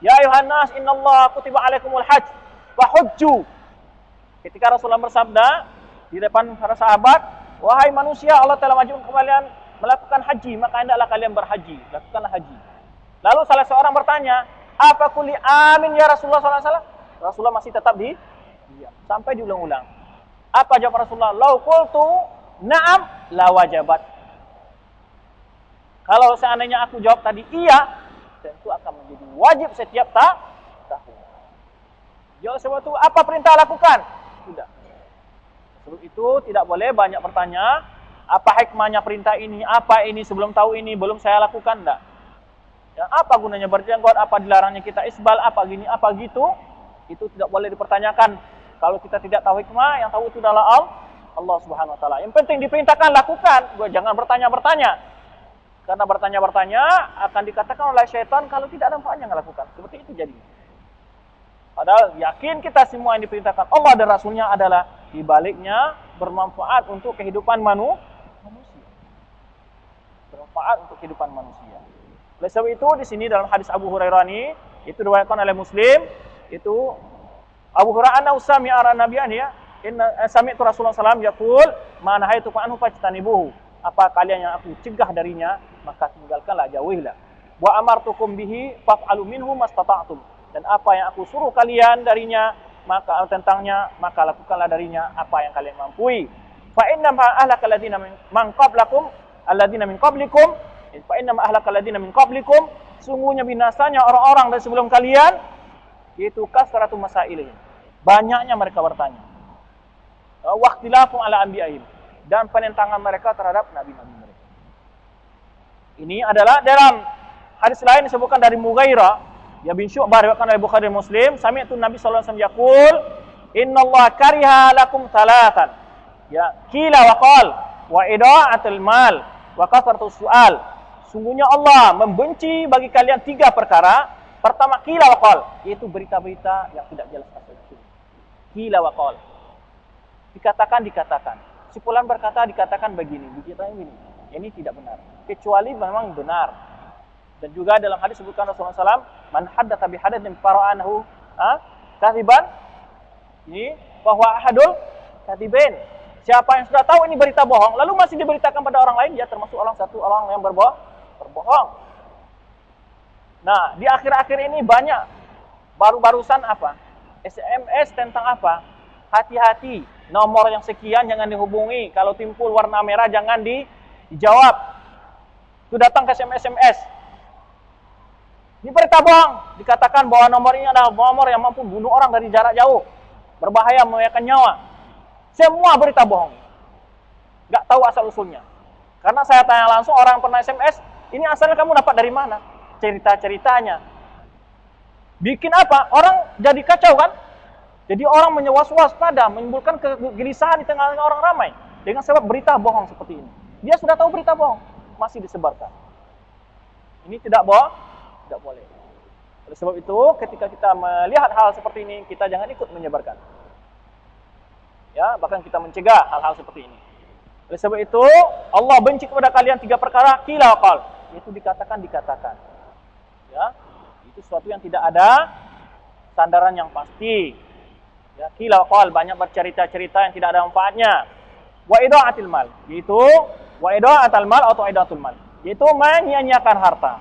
ya ayuhan nas innallaha kutiba alaikumul hajj wa hujju. Ketika Rasulullah bersabda di depan para sahabat, wahai manusia, Allah telah wajibkan kalian melakukan haji, maka hendaklah kalian berhaji, lakukanlah haji. Lalu salah seorang bertanya, apa kuli amin ya Rasulullah SAW? Rasulullah masih tetap diam sampai diulang-ulang. Apa jawab Rasulullah? Lau qultu na'am la wajabat. Kalau seandainya aku jawab tadi iya, tentu akan menjadi wajib setiap tahun. Jawab sebab itu apa perintah lakukan? Sudah. Sebab itu tidak boleh banyak bertanya, apa hikmahnya perintah ini, apa ini sebelum tahu ini belum saya lakukan, enggak. Ya, apa gunanya berjenggot, apa dilarangnya kita isbal, apa gini, apa gitu, itu tidak boleh dipertanyakan. Kalau kita tidak tahu hikmah, yang tahu itu adalah Allah Subhanahu wa taala. Yang penting diperintahkan lakukan, jangan bertanya-bertanya. Karena bertanya-bertanya akan dikatakan oleh syaitan kalau tidak ada manfaatnya nggak lakukan. Seperti itu jadi. Padahal yakin kita semua yang diperintahkan Allah dan Rasulnya adalah dibaliknya bermanfaat untuk kehidupan manusia. Bermanfaat untuk kehidupan manusia. Oleh sebab itu di sini dalam hadis Abu Hurairah ini itu diriwayatkan oleh Muslim, itu Abu Hurairah usami ara nabiyan ya, inna sami'tu Rasulullah sallallahu alaihi wasallam yaqul ma nahaitukum anhu fajtanibuhu. Apa kalian yang aku cegah darinya maka tinggalkanlah, jauhilah. Wa amartukum bihi faf'alu minhu mastata'tum. Dan apa yang aku suruh kalian darinya maka tentangnya maka lakukanlah darinya apa yang kalian mampu. Fa inna ma ahlaka alladziina min qablakum alladziina min qablikum, fa inna ma ahlaka alladziina min qablikum, sungguhnya binasanya orang-orang dari sebelum kalian yaitu kasratu masailihim, banyaknya mereka bertanya. Waqtilafum ala anbiya'ihim, dan penentangan mereka terhadap nabi-nabi mereka. Ini adalah dalam hadis lain disebutkan dari Mughairah ya bin Syu'bah, riwayatkan oleh Bukhari dan Muslim, sami'tu Nabi sallallahu alaihi wasallam yaqul, innallaha kariha lakum thalathan. Ya, qila wa qal wa ida'atul mal wa kasratus su'al. Sungguhnya Allah membenci bagi kalian 3 perkara. Pertama, qila wa qal, yaitu berita-berita yang tidak jelas asalnya. Qila wa qal. Dikatakan. Si fulan berkata dikatakan begini, begini. Ini tidak benar. Kecuali memang benar. Dan juga dalam hadis sebutkan Rasulullah SAW, man haddatsa bi hadatsin fara'anahu kadziban, ini bahwa ahadul kadzibain. Siapa yang sudah tahu ini berita bohong lalu masih diberitakan pada orang lain, dia termasuk orang yang berbohong. Nah, di akhir-akhir ini banyak barusan apa? SMS tentang apa? Hati-hati, nomor yang sekian jangan dihubungi. Kalau timbul warna merah jangan dijawab. Itu datang ke SMS. Ini berita bohong. Dikatakan bahwa nomor ini adalah nomor yang mampu bunuh orang dari jarak jauh. Berbahaya, membahayakan nyawa. Semua berita bohong. Nggak tahu asal-usulnya. Karena saya tanya langsung orang yang pernah SMS, ini asalnya kamu dapat dari mana? Cerita-ceritanya. Bikin apa? Orang jadi kacau kan? Jadi orang waspada, menimbulkan kegelisahan di tengah orang ramai. Dengan sebab berita bohong seperti ini. Dia sudah tahu berita bohong, masih disebarkan. Ini tidak boleh. Oleh sebab itu, ketika kita melihat hal seperti ini, kita jangan ikut menyebarkan. Ya, bahkan kita mencegah hal-hal seperti ini. Oleh sebab itu, Allah benci kepada kalian 3 perkara, qila wa qal, yaitu dikatakan. Ya. Itu sesuatu yang tidak ada sandaran yang pasti. Ya, qila qal, banyak bercerita-cerita yang tidak ada manfaatnya. Wa idaatil mal, yaitu wa idaatul mal atau idaatul mal, yaitu menyia-nyiakan harta.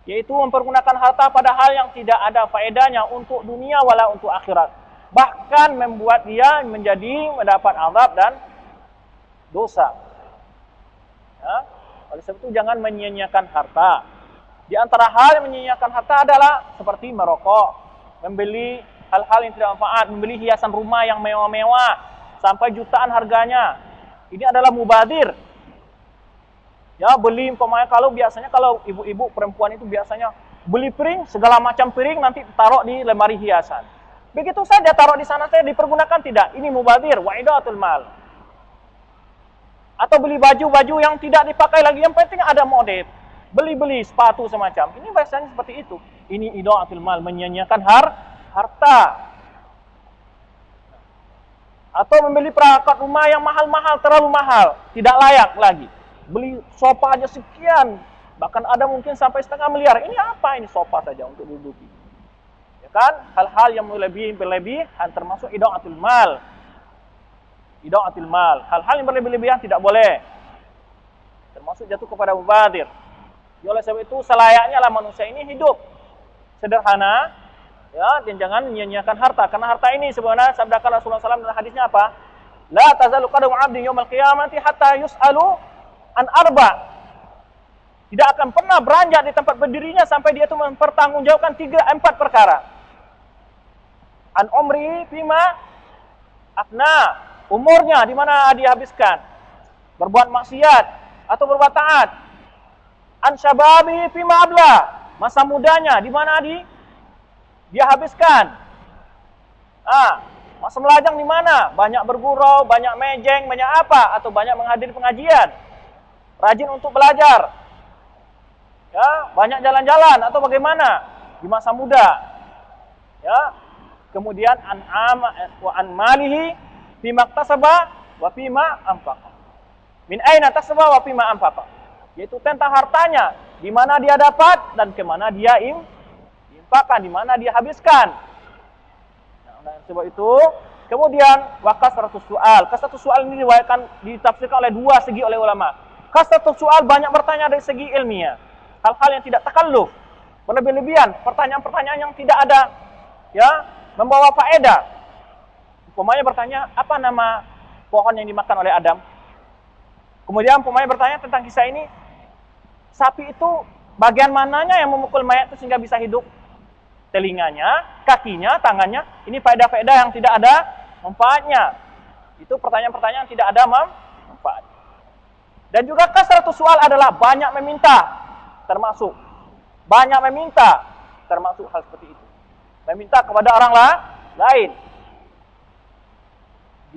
Yaitu mempergunakan harta pada hal yang tidak ada faedahnya untuk dunia wala untuk akhirat. Bahkan membuat dia mendapat azab dan dosa. Ya, oleh sebab itu jangan menyia-nyiakan harta. Di antara hal yang menyia-nyiakan harta adalah seperti merokok, membeli hal-hal yang tidak manfaat, membeli hiasan rumah yang mewah-mewah sampai jutaan harganya. Ini adalah mubadir. Ya, beli umpamanya biasanya kalau ibu-ibu perempuan itu biasanya beli piring, segala macam piring nanti taruh di lemari hiasan. Begitu saja taruh di sana saja dipergunakan tidak. Ini mubadir, wa idaatul mal. Atau beli baju-baju yang tidak dipakai lagi, yang penting ada model. Beli-beli sepatu semacam. Ini biasanya seperti itu. Ini idaatul mal, menyia-nyiakan harta. Atau membeli perangkat rumah yang mahal-mahal, terlalu mahal, tidak layak lagi. Beli sofa aja sekian, bahkan ada mungkin sampai 1,5 miliar. Ini apa ini sofa saja untuk duduki? Ya kan? Hal-hal yang berlebihan termasuk idaatul mal. Idaatul mal, hal-hal yang berlebihan tidak boleh. Termasuk jatuh kepada mubadir. Ya, oleh sebab itu selayaknya lah manusia ini hidup sederhana, ya, dan jangan menyia-nyiakan harta. Karena harta ini sebenarnya sabdakan Rasulullah SAW dalam hadisnya apa? La tazalu qadamu 'abdin yaumil qiyamati hatta yus'alu an arba. Tidak akan pernah beranjak di tempat berdirinya sampai dia itu mempertanggungjawabkan 4 perkara. An umri fima afna, umurnya di mana dia habiskan berbuat maksiat atau berbuat taat. An syababi fima abla, masa mudanya di mana dia habiskan. Masa melajang di mana? Banyak bergurau, banyak mejeng, banyak apa? Atau banyak menghadiri pengajian. Rajin untuk belajar. Ya, banyak jalan-jalan atau bagaimana di masa muda. Ya. Kemudian an malihi fima iktasaba wa fima anfaqa. Min aina tasaba wa fima anfaqa. Yaitu tentang hartanya, di mana dia dapat dan ke mana dia infakkan, di mana dia habiskan. Nah, sebab itu, kemudian kasratus soal. Kasratus soal ini ditafsirkan oleh dua segi oleh ulama. Kasratus soal banyak bertanya dari segi ilmiah, hal-hal yang tidak takalluf, berlebih-lebihan, pertanyaan-pertanyaan yang tidak ada, ya, membawa faedah. Umpamanya bertanya, apa nama pohon yang dimakan oleh Adam? Kemudian umpamanya bertanya tentang kisah ini, sapi itu bagian mananya yang memukul mayat itu sehingga bisa hidup? Telinganya, kakinya, tangannya. Ini faedah-faedah yang tidak ada manfaatnya. Itu pertanyaan-pertanyaan yang tidak ada manfaat. Dan juga kasratus soal adalah banyak meminta, termasuk banyak meminta, termasuk hal seperti itu. Meminta kepada orang lain.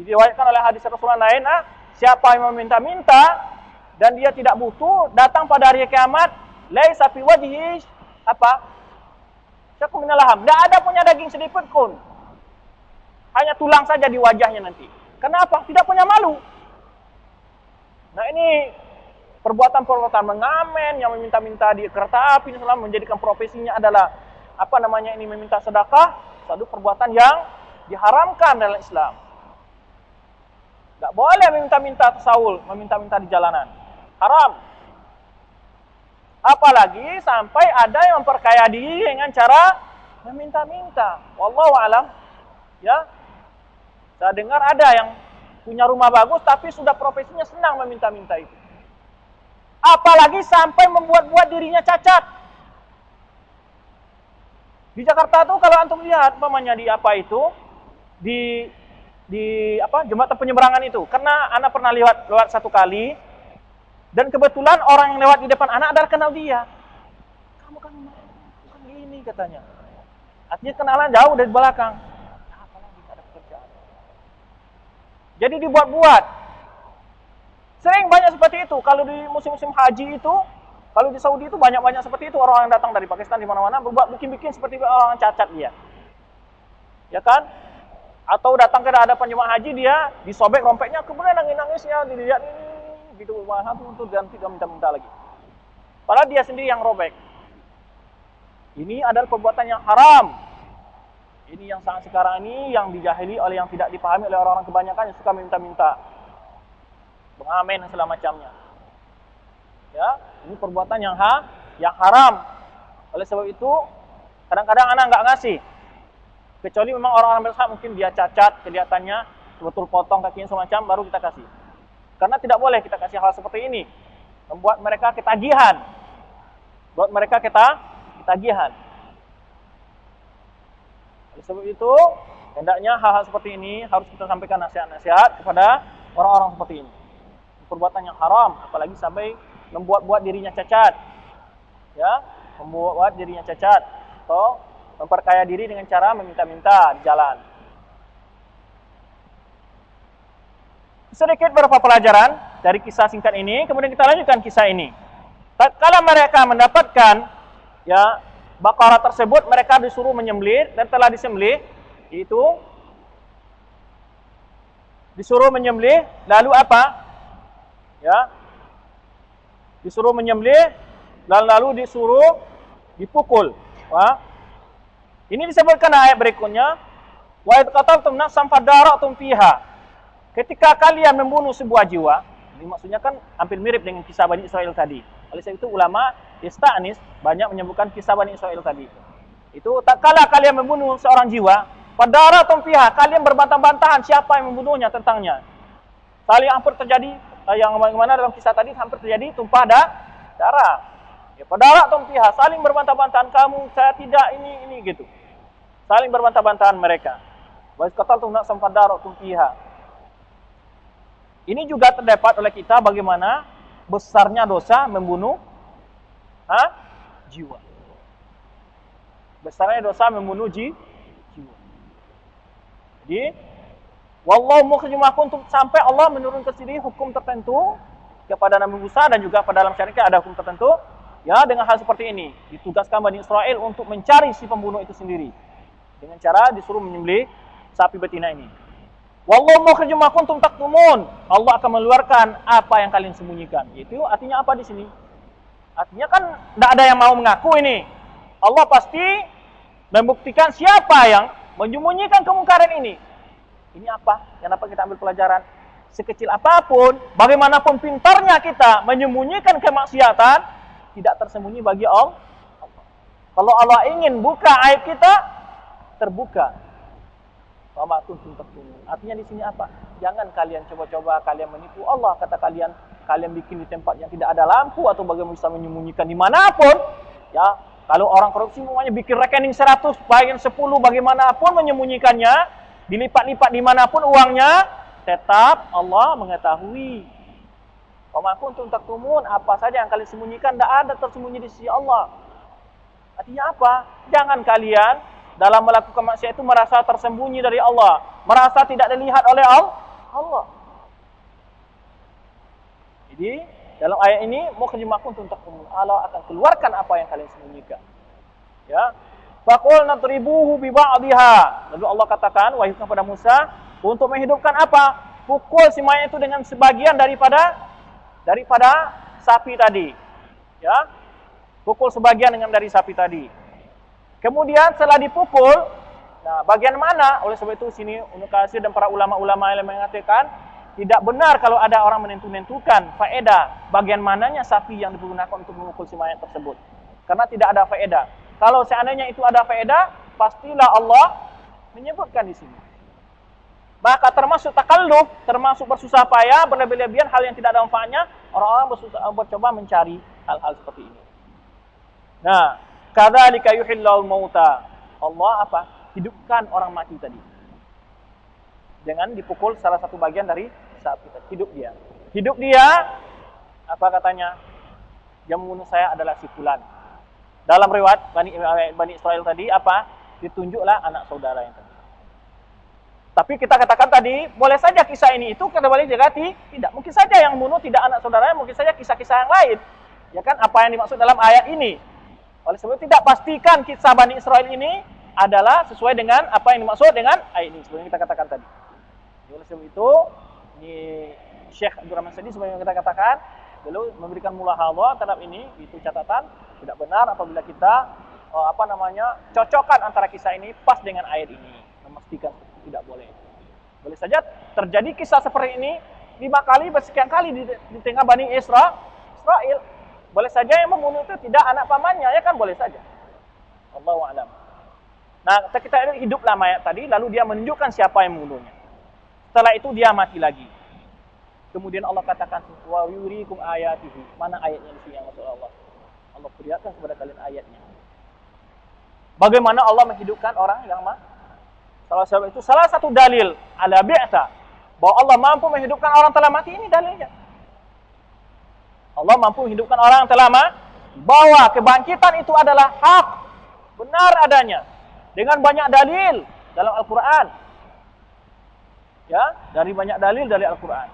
Diriwayatkan oleh hadis Rasulullah lain, siapa yang meminta-minta dan dia tidak butuh, datang pada hari kiamat, laisa fi wajhihi syakun minal laham. Tidak ada punya daging sedikit pun. Hanya tulang saja di wajahnya nanti. Kenapa? Tidak punya malu. Nah, ini perbuatan-perbuatan mengamen yang meminta-minta di kereta api Islam menjadikan profesinya adalah ini meminta sedekah, satu perbuatan yang diharamkan dalam Islam. Tidak boleh meminta-minta tasawul, meminta-minta di jalanan. Haram. Apalagi sampai ada yang memperkaya diri dengan cara meminta-minta. Wallahu alam. Ya. Saya dengar ada yang punya rumah bagus tapi sudah profesinya senang meminta-minta itu. Apalagi sampai membuat-buat dirinya cacat. Di Jakarta tuh kalau antum lihat umpamanya di jembatan penyeberangan itu. Karena anak pernah lewat satu kali. Dan kebetulan orang yang lewat di depan anak adalah kenal dia. Kamu kan bukan gini katanya. Artinya kenalan jauh dari belakang. Apalagi ada pekerjaan. Jadi dibuat-buat. Sering banyak seperti itu. Kalau di musim-musim haji itu, kalau di Saudi itu banyak-banyak seperti itu. Orang yang datang dari Pakistan di mana-mana berbuat bikin-bikin seperti orang cacat dia. Ya kan? Atau datang ke hadapan jemaah haji dia disobek rompetnya, kemudian nangis-nangis ya, dilihat ini gitu, mahal untuk ganti, minta-minta lagi. Padahal dia sendiri yang robek. Ini adalah perbuatan yang haram. Ini yang sangat sekarang ini yang dijahili oleh yang tidak dipahami oleh orang-orang kebanyakan yang suka minta-minta, mengamen dan segala macamnya. Ya, ini perbuatan yang haram. Oleh sebab itu, kadang-kadang anak nggak ngasih. Kecuali memang orang-orang berhak mungkin dia cacat, kelihatannya betul potong kakinya semacam, baru kita kasih. Karena tidak boleh kita kasih hal seperti ini, membuat mereka ketagihan. Buat mereka ketagihan. Oleh sebab itu, hendaknya hal-hal seperti ini harus kita sampaikan nasihat-nasihat kepada orang-orang seperti ini. Perbuatan yang haram, apalagi sampai membuat dirinya cacat. Ya, membuat dirinya cacat atau memperkaya diri dengan cara meminta-minta di jalan. Sedikit beberapa pelajaran dari kisah singkat ini, kemudian kita lanjutkan kisah ini. Tatkala mereka mendapatkan ya Baqarah tersebut, mereka disuruh menyembelih dan telah disembelih, itu disuruh menyembelih, lalu apa? Ya, disuruh menyembelih dan lalu disuruh dipukul. Wah. Ini disebutkan ayat berikutnya, wa id qataltum nafsan fadara'tum fiha. Ketika kalian membunuh sebuah jiwa, ini maksudnya kan hampir mirip dengan kisah Bani Israel tadi. Oleh sebab itu ulama ista'nis banyak menyebutkan kisah Bani Israel tadi. Itu tak kala kalian membunuh seorang jiwa, fadara'tum fiha, kalian berbantah-bantahan siapa yang membunuhnya tentangnya. Saling hampir terjadi yang mana dalam kisah tadi hampir terjadi tumpah darah. Ya, fadara'tum fiha, saling berbantah-bantahan, kamu, saya tidak, ini gitu. Saling berbantah-bantahan mereka. Wa qataltum nafsan fadara'tum fiha. Ini juga terdapat oleh kita bagaimana besarnya dosa membunuh jiwa. Besarnya dosa membunuh jiwa. Jadi, wallahu mukhrijum ma kuntum, sampai Allah menurunkan sendiri hukum tertentu kepada Nabi Musa dan juga pada dalam syariat ada hukum tertentu. Ya, dengan hal seperti ini ditugaskan Bani Israel untuk mencari si pembunuh itu sendiri dengan cara disuruh menyembelih sapi betina ini. Wallahu mukhrijum ma kuntum taktumun, Allah akan mengeluarkan apa yang kalian sembunyikan. Itu artinya apa di sini? Artinya kan tidak ada yang mau mengaku ini. Allah pasti membuktikan siapa yang menyembunyikan kemungkaran ini. Ini apa yang dapat kita ambil pelajaran? Sekecil apapun, bagaimanapun pintarnya kita menyembunyikan kemaksiatan, tidak tersembunyi bagi Allah. Kalau Allah ingin buka aib kita, terbuka. Artinya di sini apa? Jangan kalian coba-coba kalian menipu Allah. Kata kalian bikin di tempat yang tidak ada lampu atau bagaimana bisa menyembunyikan dimanapun. Ya, kalau orang korupsi semuanya bikin rekening 100, bagian 10, bagaimanapun menyembunyikannya, dilipat-lipat dimanapun uangnya, tetap Allah mengetahui. Wa kuntum taktumun, apa saja yang kalian sembunyikan tidak ada tersembunyi di sisi Allah. Artinya apa? Jangan kalian dalam melakukan maksiat itu merasa tersembunyi dari Allah, merasa tidak dilihat oleh Allah. Jadi dalam ayat ini mukhrijum ma kuntum taktumun, Allah akan keluarkan apa yang kalian sembunyikan. Ya. Faqul nadribuhu bi ba'dihha. Lalu Allah katakan wahyu kepada Musa untuk menghidupkan apa? Pukul si mayat itu dengan sebagian daripada sapi tadi. Ya. Pukul sebagian dari sapi tadi. Kemudian setelah dipukul, nah bagian mana? Oleh sebab itu sini Ibnu Katsir dan para ulama-ulama yang mengatakan tidak benar kalau ada orang menentukan faedah bagian mananya sapi yang digunakan untuk memukul si mayat tersebut. Karena tidak ada faedah. Kalau seandainya itu ada faedah, pastilah Allah menyebutkan di sini. Maka termasuk takalluf, termasuk bersusah payah, berlebih-lebihan hal yang tidak ada manfaatnya, orang-orang bercoba mencari hal-hal seperti ini. Nah, kadzalika yuhillul mauta. Allah apa? Hidupkan orang mati tadi. Dengan dipukul salah satu bagian dari sapi tadi. Hidup dia, apa katanya? Yang membunuh saya adalah si fulan. Dalam riwayat Bani Israel tadi apa? Ditunjuklah anak saudara yang tadi. Tapi kita katakan tadi, boleh saja kisah ini itu kembali digati. Tidak, mungkin saja yang membunuh tidak anak saudaranya, mungkin saja kisah-kisah yang lain. Ya kan, apa yang dimaksud dalam ayat ini? Oleh sebab itu tidak pastikan kisah Bani Israel ini adalah sesuai dengan apa yang dimaksud dengan ayat ini seperti yang kita katakan tadi. Oleh sebab itu, ini Syekh Abdul Rahman Sa'di seperti yang kita katakan, beliau memberikan mulahadhah terhadap ini, itu catatan tidak benar apabila kita cocokkan antara kisah ini pas dengan ayat ini, memastikan tidak boleh. Boleh saja terjadi kisah seperti ini 5 kali, bersekian kali di tengah Bani Israel. Boleh saja yang membunuh itu tidak anak pamannya, ya kan, boleh saja. Wallahu a'lam. Nah, kita hiduplah mayat tadi, lalu dia menunjukkan siapa yang membunuhnya. Setelah itu dia mati lagi. Kemudian Allah katakan, wa yuriikum ayatihi. Mana ayatnya di sini yang maksud Allah? Allah perlihatkan kepada kalian ayatnya. Bagaimana Allah menghidupkan orang yang mati? Salah satu dalil ala bi'ta bahwa Allah mampu menghidupkan orang telah mati, ini dalilnya. Allah mampu menghidupkan orang yang telah mati, bahwa kebangkitan itu adalah hak, benar adanya, dengan banyak dalil dalam Al-Quran. Ya, dari banyak dalil dari Al-Quran,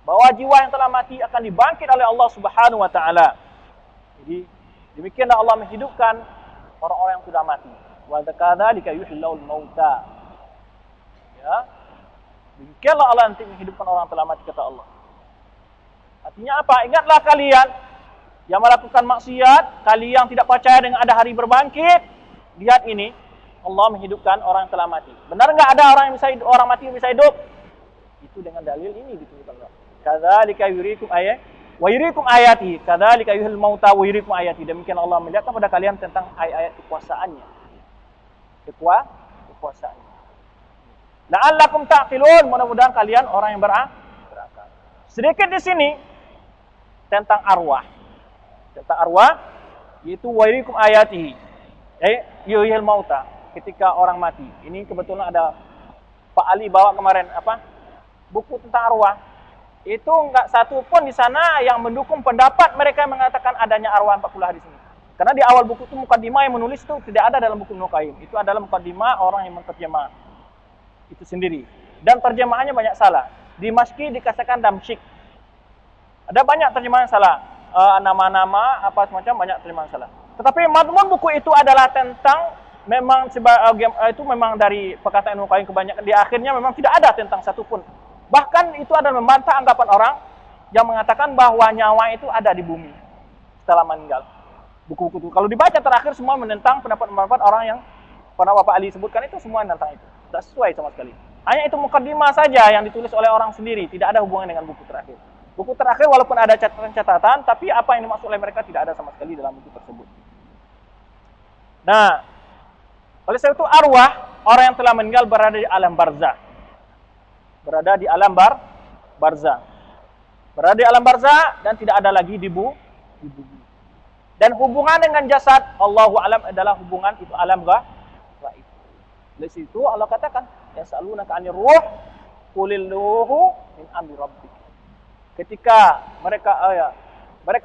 bahwa jiwa yang telah mati akan dibangkit oleh Allah Subhanahu wa taala. Jadi demikianlah Allah menghidupkan orang-orang yang sudah mati. Wa kadzalika yuhyil mauta. Ya. Demikianlah Allah nanti menghidupkan orang yang telah mati, kata Allah. Artinya apa? Ingatlah kalian yang melakukan maksiat, kalian yang tidak percaya dengan ada hari berbangkit. Lihat ini, Allah menghidupkan orang yang telah mati. Benar enggak ada orang yang bisa hidup, orang mati yang bisa hidup? Itu dengan dalil ini ditunjukkan Allah. Kadzalika yuriikum wa yuriikum ayati, kadzalika yuhyil mauta wa yuriikum ayati. Demikian Allah melihatkan kepada kalian tentang ayat-ayat kekuasaannya. Kekuasaannya. La'allakum ta'qilun, mudah-mudahan kalian orang yang berakal. Sedikit di sini tentang arwah. Tentang arwah yaitu wa yuriikum ayatihi. Yuhyil mauta, ketika orang mati. Ini kebetulan ada Pak Ali bawa kemarin buku tentang arwah. Itu enggak satu pun di sana yang mendukung pendapat mereka yang mengatakan adanya arwah 40 hari sini. Karena di awal buku itu mukadimah yang menulis itu tidak ada dalam buku Ibnu Qayyim. Itu adalah mukadimah orang yang menterjemah itu sendiri. Dan terjemahannya banyak salah. Di Dimashqi dikatakan Damsyik. Ada banyak terjemahan salah. Nama-nama apa semacam, banyak terjemahan salah. Tetapi madmun buku itu adalah tentang itu memang dari perkataan Ibnu Qayyim kebanyakan di akhirnya memang tidak ada tentang satu pun. Bahkan itu adalah membantah anggapan orang yang mengatakan bahwa nyawa itu ada di bumi setelah meninggal. Buku-buku itu kalau dibaca terakhir semua menentang pendapat-pendapat orang yang pernah Bapak Ali sebutkan, itu semua menentang itu. Tidak sesuai sama sekali. Hanya itu mukadimah saja yang ditulis oleh orang sendiri, tidak ada hubungan dengan buku terakhir. Buku terakhir walaupun ada catatan-catatan, tapi apa yang dimaksud oleh mereka tidak ada sama sekali dalam buku tersebut. Nah, oleh sebab itu arwah orang yang telah meninggal berada di alam barzah. Berada di alam barzah. Berada di alam barzah dan tidak ada lagi di bumi. Dan hubungan dengan jasad, Allahu alam, adalah hubungan itu alam gaib. Dari situ Allah katakan, yas'alunaka 'anir ruh, qulil ruhu min amri rabbik. Ketika mereka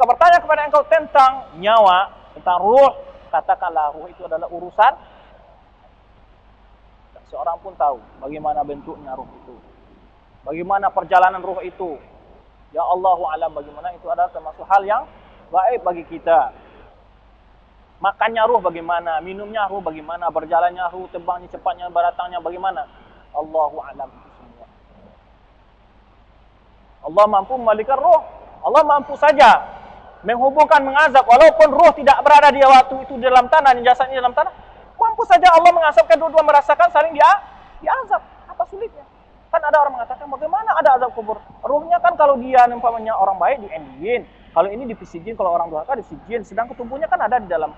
bertanya kepada engkau tentang nyawa, tentang ruh, katakanlah ruh itu adalah urusan. Tak seorang pun tahu bagaimana bentuknya ruh itu, bagaimana perjalanan ruh itu. Ya Allahu alam, bagaimana itu adalah termasuk hal yang gaib bagi kita. Makannya ruh bagaimana, minumnya ruh bagaimana, berjalannya ruh, terbangnya cepatnya, baratangnya bagaimana. Allahu alam itu semua. Allah mampu membalikkan ruh. Allah mampu saja menghubungkan, mengazab, walaupun ruh tidak berada di waktu itu di dalam tanah, dan jasadnya di dalam tanah. Mampu saja Allah mengazab, kedua-dua merasakan saling diazab. Apa sulitnya? Kan ada orang mengatakan bagaimana ada azab kubur. Ruhnya kan kalau dia umpamanya orang baik diendiin, kalau ini dipisijin, kalau orang durhaka disijin, sedang ketumbuhnya kan ada di dalam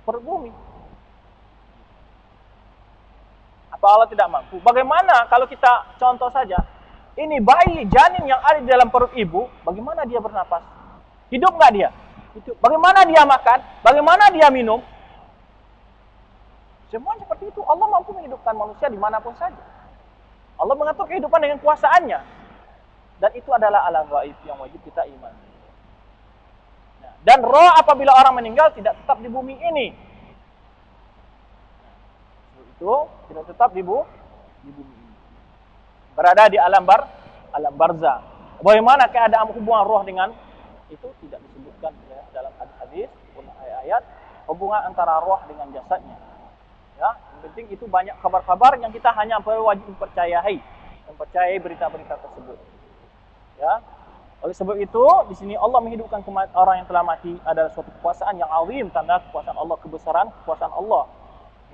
perut bumi. Apa Allah tidak mampu? Bagaimana kalau kita contoh saja, ini bayi janin yang ada di dalam perut ibu, bagaimana dia bernapas? Hidup nggak dia? Hidup. Bagaimana dia makan? Bagaimana dia minum? Semua seperti itu. Allah mampu menghidupkan manusia dimanapun saja. Allah mengatur kehidupan dengan kuasaannya. Dan itu adalah alam gaib yang wajib kita iman. Dan roh apabila orang meninggal tidak tetap di bumi ini. Itu tidak tetap di bumi ini. Berada di alam barzah. Bagaimana keadaan hubungan roh dengan itu tidak disebutkan ya, dalam hadis pun ayat-ayat hubungan antara roh dengan jasadnya. Ya, yang penting itu banyak kabar-kabar yang kita hanya wajib mempercayai berita-berita tersebut. Ya. Oleh sebab itu, di sini Allah menghidupkan orang yang telah mati adalah suatu kekuasaan yang azim, tanda kekuasaan Allah, kebesaran kekuasaan Allah.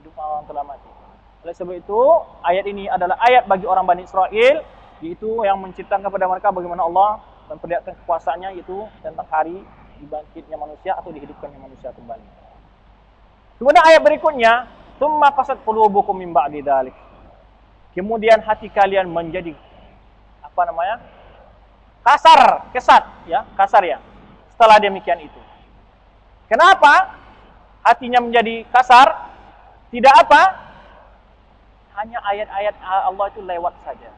Hidupkan orang yang telah mati. Oleh sebab itu, ayat ini adalah ayat bagi orang Bani Israel, yaitu yang menceritakan kepada mereka bagaimana Allah memperlihatkan kekuasaannya, yaitu tentang hari dibangkitnya manusia atau dihidupkannya manusia kembali. Kemudian ayat berikutnya, "Tsumma qasat qulubukum min ba'di dzalik." Kemudian hati kalian menjadi kasar, kesat, ya, kasar ya. Setelah demikian itu. Kenapa hatinya menjadi kasar? Tidak apa? Hanya ayat-ayat Allah itu lewat saja.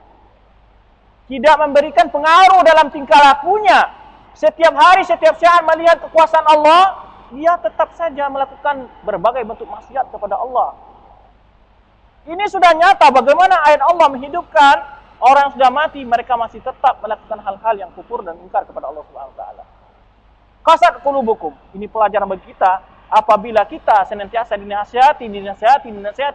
Tidak memberikan pengaruh dalam tingkah lakunya. Setiap hari, setiap saat melihat kekuasaan Allah, dia tetap saja melakukan berbagai bentuk maksiat kepada Allah. Ini sudah nyata bagaimana ayat Allah menghidupkan orang yang sudah mati, mereka masih tetap melakukan hal-hal yang kufur dan ingkar kepada Allah Subhanahu wa taala. Qasat qulubukum. Ini pelajaran bagi kita. Apabila kita senantiasa dinasihati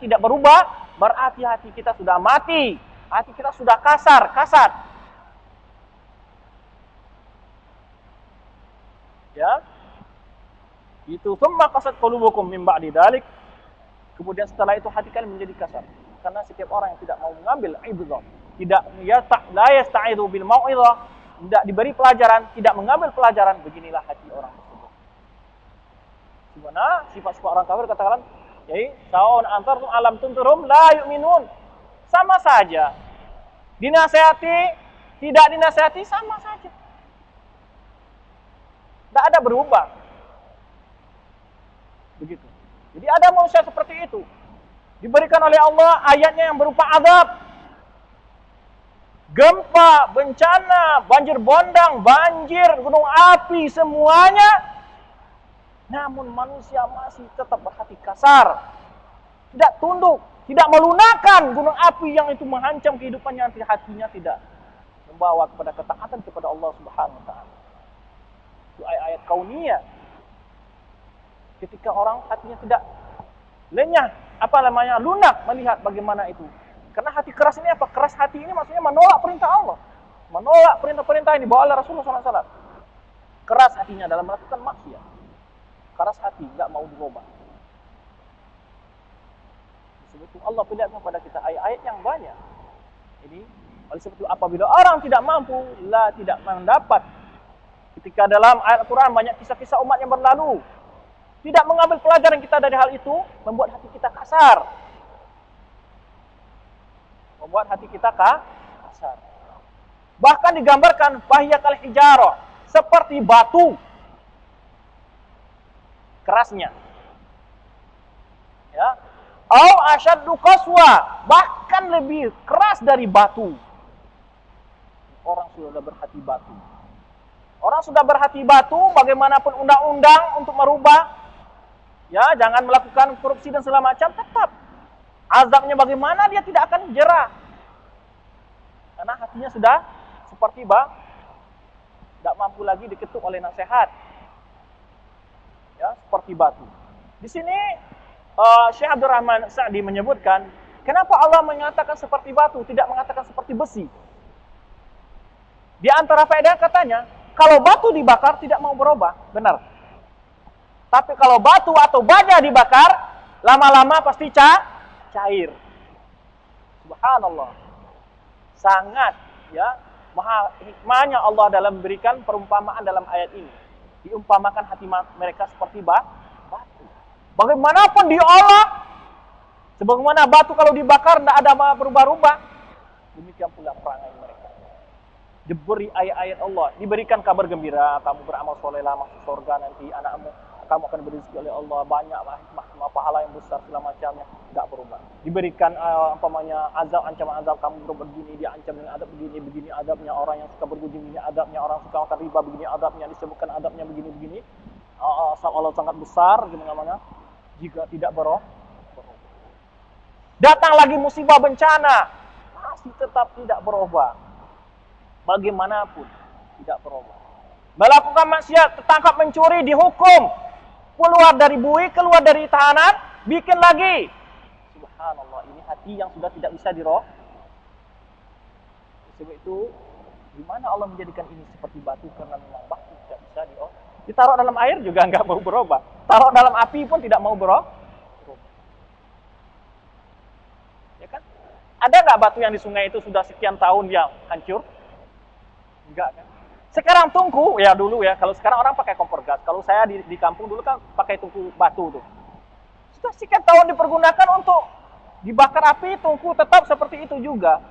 tidak berubah, berarti hati kita sudah mati. Hati kita sudah kasat. Ya. Itu tsumma qasat qulubukum min ba'di dzalik. Kemudian setelah itu hati kalian menjadi kasar. Karena setiap orang yang tidak mau mengambil idzah, la yasta'idu bil mau'izah, tidak diberi pelajaran, tidak mengambil pelajaran, beginilah hati orang tersebut. Di mana sifat-sifat orang kafir katakan, yaitu sa'un antartum alam tunturum la yu'minun. Sama saja. Dinasihati, tidak dinasihati sama saja. Tidak ada berubah. Begitu. Jadi ada manusia seperti itu. Diberikan oleh Allah ayatnya yang berupa azab. Gempa, bencana, banjir bandang, banjir, gunung api, semuanya. Namun manusia masih tetap berhati kasar. Tidak tunduk, tidak melunakkan gunung api yang itu mengancam kehidupannya, nanti hatinya tidak membawa kepada ketaatan kepada Allah Subhanahu wa taala. Itu ayat-ayat kauniyah. Ketika orang hatinya tidak lenyah, lunak melihat bagaimana itu. Karena hati keras ini apa? Keras hati ini maksudnya menolak perintah Allah. Menolak perintah-perintah yang dibawa oleh Rasulullah SAW. Keras hatinya dalam melakukan maksiat. Keras hati, tidak mau berubah. Sebab itu Allah perlihatkan kepada kita ayat-ayat yang banyak. Ini, oleh sebab itu apabila orang tidak mampu, tidak mendapat. Ketika dalam ayat Al-Quran banyak kisah-kisah umat yang berlalu. Tidak mengambil pelajaran kita dari hal itu, membuat hati kita kasar. Membuat hati kita kasar. Bahkan digambarkan fahiyya kal hijarah, seperti batu. Kerasnya. Ya. Au asyaddu qaswa, bahkan lebih keras dari batu. Orang sudah berhati batu. Orang sudah berhati batu, bagaimanapun undang-undang untuk merubah, ya, jangan melakukan korupsi dan segala macam, tetap azabnya bagaimana dia tidak akan jerah. Karena hatinya sudah seperti tidak mampu lagi diketuk oleh nasihat. Ya, seperti batu. Di sini Syekh Abdul Rahman Sa'di menyebutkan, kenapa Allah mengatakan seperti batu, tidak mengatakan seperti besi? Di antara faedah katanya, kalau batu dibakar tidak mau berubah, benar. Tapi kalau batu atau baja dibakar, lama-lama pasti cair. Subhanallah. Sangat, ya, maha hikmahnya Allah dalam memberikan perumpamaan dalam ayat ini. Diumpamakan hati mereka seperti batu. Bagaimanapun diolah, sebagaimana batu kalau dibakar tidak ada berubah-ubah, demikian pula perangai mereka. Diberi ayat-ayat Allah, diberikan kabar gembira, kamu beramal solehlah masuk surga nanti, anakmu kamu akan berizki oleh Allah, banyak hikmah pahala yang besar segala macamnya, tidak berubah. Diberikan azab, ancaman azab, kamu berbuat begini, dia ancam dengan adab begini adabnya, orang yang suka berbudi begini adabnya, orang suka makan riba begini adabnya, disebutkan adabnya begini. Allah sangat besar gimana jika tidak berubah. Datang lagi musibah bencana, masih tetap tidak berubah. Bagaimanapun tidak berubah. Melakukan maksiat, tertangkap mencuri, dihukum. Keluar dari bui, keluar dari tahanan, bikin lagi. Subhanallah, ini hati yang sudah tidak bisa dirubah. Sebab itu Gimana Allah menjadikan ini seperti batu? Karena memang batu tidak bisa ditaruh dalam air juga nggak mau berubah. Taruh dalam api pun tidak mau berubah. Ya kan? Ada nggak batu yang di sungai itu sudah sekian tahun dia hancur? Enggak kan? Sekarang tungku, ya dulu ya, kalau sekarang orang pakai kompor gas. Kalau saya di kampung dulu kan pakai tungku batu tuh. Sudah sekian tahun dipergunakan untuk dibakar api, tungku tetap seperti itu juga.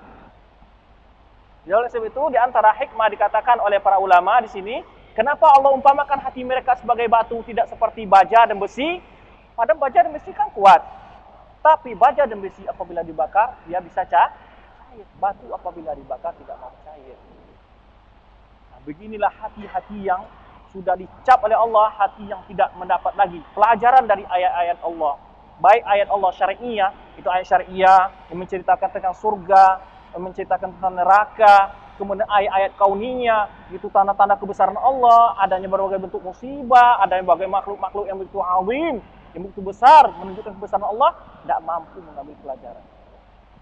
Jadi oleh sebab itu, di antara hikmah dikatakan oleh para ulama di sini, kenapa Allah umpamakan hati mereka sebagai batu, tidak seperti baja dan besi? Padahal baja dan besi kan kuat. Tapi baja dan besi apabila dibakar, dia bisa cair. Batu apabila dibakar tidak mau cair. Beginilah hati-hati yang sudah dicap oleh Allah, hati yang tidak mendapat lagi pelajaran dari ayat-ayat Allah. Baik ayat Allah syari'iyah, itu ayat syari'iyah yang menceritakan tentang surga, yang menceritakan tentang neraka, kemudian ayat-ayat kauniyah, itu tanda-tanda kebesaran Allah, adanya berbagai bentuk musibah, adanya berbagai makhluk-makhluk yang begitu azim, yang begitu besar, menunjukkan kebesaran Allah, tidak mampu mengambil pelajaran.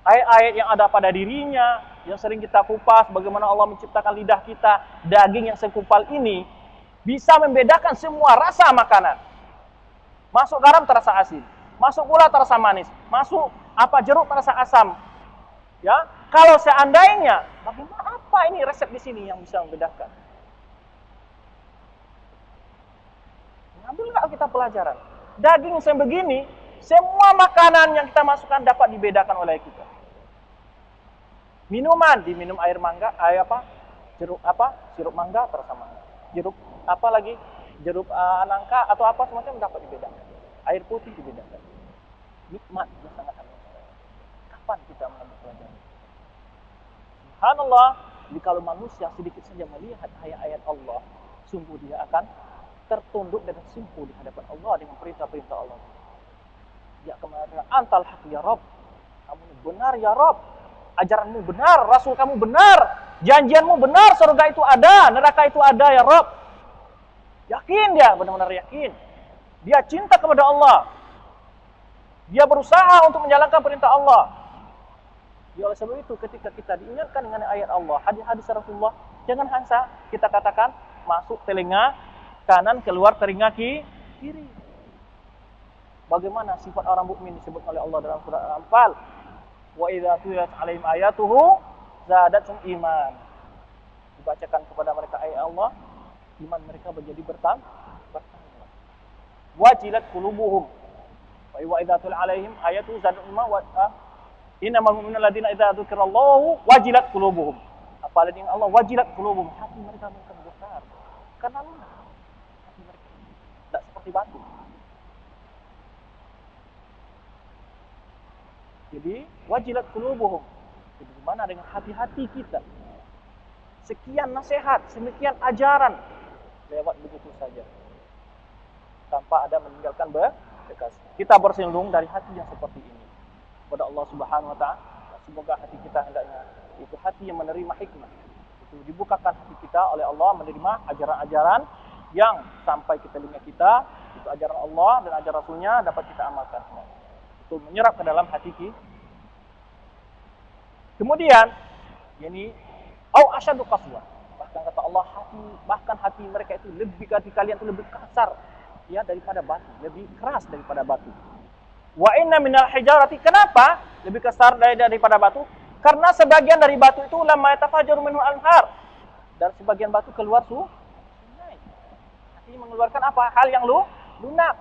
Ayat-ayat yang ada pada dirinya, yang sering kita kupas, bagaimana Allah menciptakan lidah kita, daging yang sekupal ini, bisa membedakan semua rasa makanan. Masuk garam terasa asin, masuk gula terasa manis, masuk jeruk terasa asam. Ya, kalau seandainya, bagaimana apa ini resep di sini yang bisa membedakan? Ambil nggak kita pelajaran? Daging yang begini, semua makanan yang kita masukkan dapat dibedakan oleh kita. Minuman, diminum air mangga, jeruk sirup mangga terasa mangga. Jeruk jeruk nangka atau apa semacam dapat dibedakan. Air putih dibedakan. Nikmat yang sangat amat. Kapan kita mengambil pelajaran? Subhanallah, jadi kalau manusia sedikit saja melihat ayat-ayat Allah, sungguh dia akan tertunduk dan simpul di hadapan Allah dengan perintah-perintah Allah. Ya kemarin antal haq ya Rabb. Kamu benar ya Rabb. Ajaranmu benar, Rasul kamu benar, janjianmu benar, surga itu ada, neraka itu ada ya Rabb. Yakin dia, benar-benar yakin. Dia cinta kepada Allah. Dia berusaha untuk menjalankan perintah Allah. Ya oleh sebab itu ketika kita diingatkan dengan ayat Allah, hadis-hadis Rasulullah, jangan hanya kita katakan masuk telinga kanan, keluar telinga kiri. Bagaimana sifat orang mukmin disebut oleh Allah dalam surah Al-Anfal? Wa idza tuliyat 'alaihim ayatuhu zadatuhum iman. Dibacakan kepada mereka ayat Allah, iman mereka menjadi bertambah. Wajilat qulubuhum. Wa idza tuliyat 'alaihim ayatuhu zadatuhum iman wa innamal mu'minuna alladziina idza dzukirallahu wajilat qulubuhum. Apalagi Allah wajilat qulubuhum, hati mereka bergetar. Karena lunak. Hati mereka tidak seperti batu. Jadi wajilat qulubuhum. Jadi bagaimana dengan hati-hati kita? Sekian nasihat, sekian ajaran lewat begitu saja. Tanpa ada meninggalkan bekas. Kita bersinggung dari hati yang seperti ini kepada Allah Subhanahu wa taala. Semoga hati kita hendaknya itu hati yang menerima hikmah. Itu dibukakan hati kita oleh Allah menerima ajaran-ajaran yang sampai ke telinga kita, itu ajaran Allah dan ajaran Rasulnya dapat kita amalkan semua. Itu menyerap ke dalam hati kita. Kemudian, yakni au asyadu qaswa. Bahkan kata Allah bahkan hati mereka itu lebih hati kalian itu lebih kasar ya daripada batu, lebih keras daripada batu. Wa inna minal hijarati, kenapa lebih kasar daripada batu? Karena sebagian dari batu itu lamma yatafajaru minhu anhar. Dan sebagian batu keluar sungai. Artinya mengeluarkan apa? Hal yang lunak.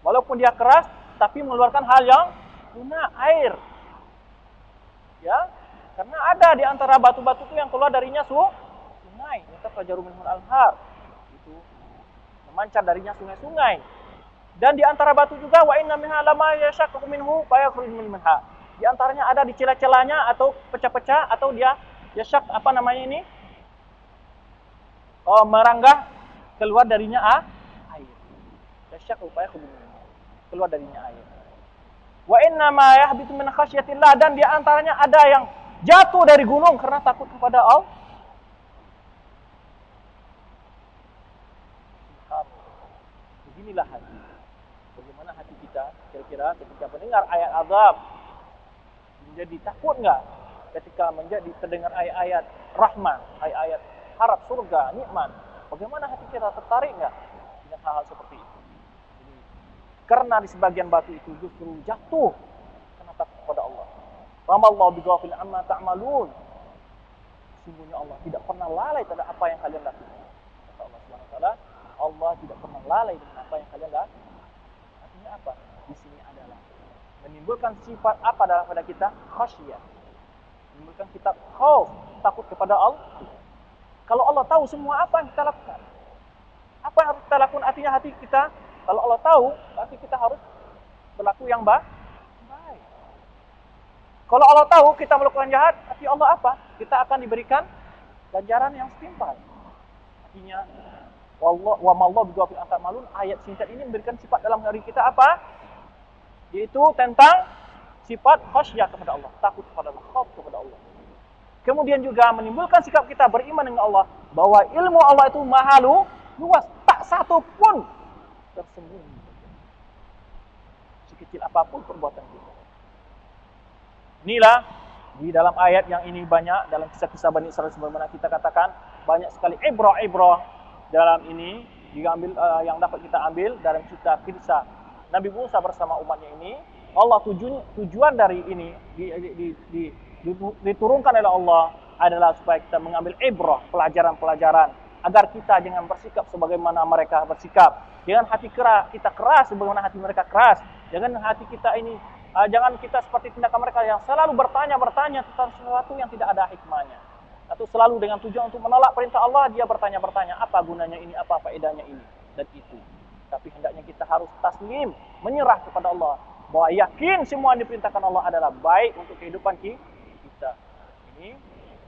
Walaupun dia keras tapi mengeluarkan hal yang lunak, air. Ya, karena ada di antara batu-batu itu yang keluar darinya sungai, yatafajaru minhu anhar. Itu memancar darinya sungai-sungai. Dan di antara batu juga wa inna minha lama yashaqqu minhu fa yakhruju minha. Di antaranya ada di celah-celahnya atau pecah-pecah atau dia yashaq meranggah keluar darinya air. Yashaqqu fa yakhruju minha. Keluar darinya air. Wa inna ma yahbitu min khasyatillah, dan di antaranya ada yang jatuh dari gunung karena takut kepada Allah. Beginilah hati. Bagaimana hati kita kira-kira ketika mendengar ayat azab menjadi takut enggak? ketika menjadi terdengar ayat-ayat rahmat, ayat-ayat harap surga, nikmat, bagaimana hati kita tertarik nggak dengan hal-hal seperti itu? Jadi, karena di sebagian batu itu justru jatuh karena takut kepada Allah. Ramallahu bighafil amma ta'malun. Sungguhnya Allah tidak pernah lalai terhadap apa yang kalian lakukan. Kata Allah Subhanahu wa taala, Allah tidak pernah lalai dengan apa yang kalian lakukan. Artinya apa? Di sini adalah menimbulkan sifat apa dalam pada kita? Khasyah. Menimbulkan kita khauf, takut kepada Allah. Kalau Allah tahu semua apa yang kita lakukan. Apa yang harus kita lakukan? Artinya hati kita, kalau Allah tahu, berarti kita harus berlaku yang baik. Kalau Allah tahu kita melakukan jahat, arti Allah apa? Kita akan diberikan ganjaran yang setimpal. Artinya, wa mallahu bighafil amma ta'malun, ayat singkat ini memberikan sifat dalam diri kita apa? Yaitu tentang sifat khasyah kepada Allah, takut kepada Allah, khauf kepada Allah. Kemudian juga menimbulkan sikap kita beriman dengan Allah, bahwa ilmu Allah itu maha luas, tak satu pun tersembunyi. Sekecil apapun perbuatan kita. Inilah di dalam ayat yang ini banyak dalam kisah-kisah Bani Israil sebagaimana kita katakan banyak sekali ibrah-ibrah dalam ini diambil yang dapat kita ambil dalam cerita kisah Nabi Musa bersama umatnya ini. Allah tujuan dari ini diturunkan oleh Allah adalah supaya kita mengambil ibrah, pelajaran-pelajaran agar kita jangan bersikap sebagaimana mereka bersikap. Jangan hati kita keras sebagaimana hati mereka keras. Jangan hati kita ini jangan kita seperti tindakan mereka yang selalu bertanya tentang sesuatu yang tidak ada hikmahnya. Atau selalu dengan tujuan untuk menolak perintah Allah, dia bertanya-bertanya, apa gunanya ini, apa faedahnya ini, dan itu. Tapi hendaknya kita harus taslim, menyerah kepada Allah. Bahwa yakin semua yang diperintahkan Allah adalah baik untuk kehidupan kita.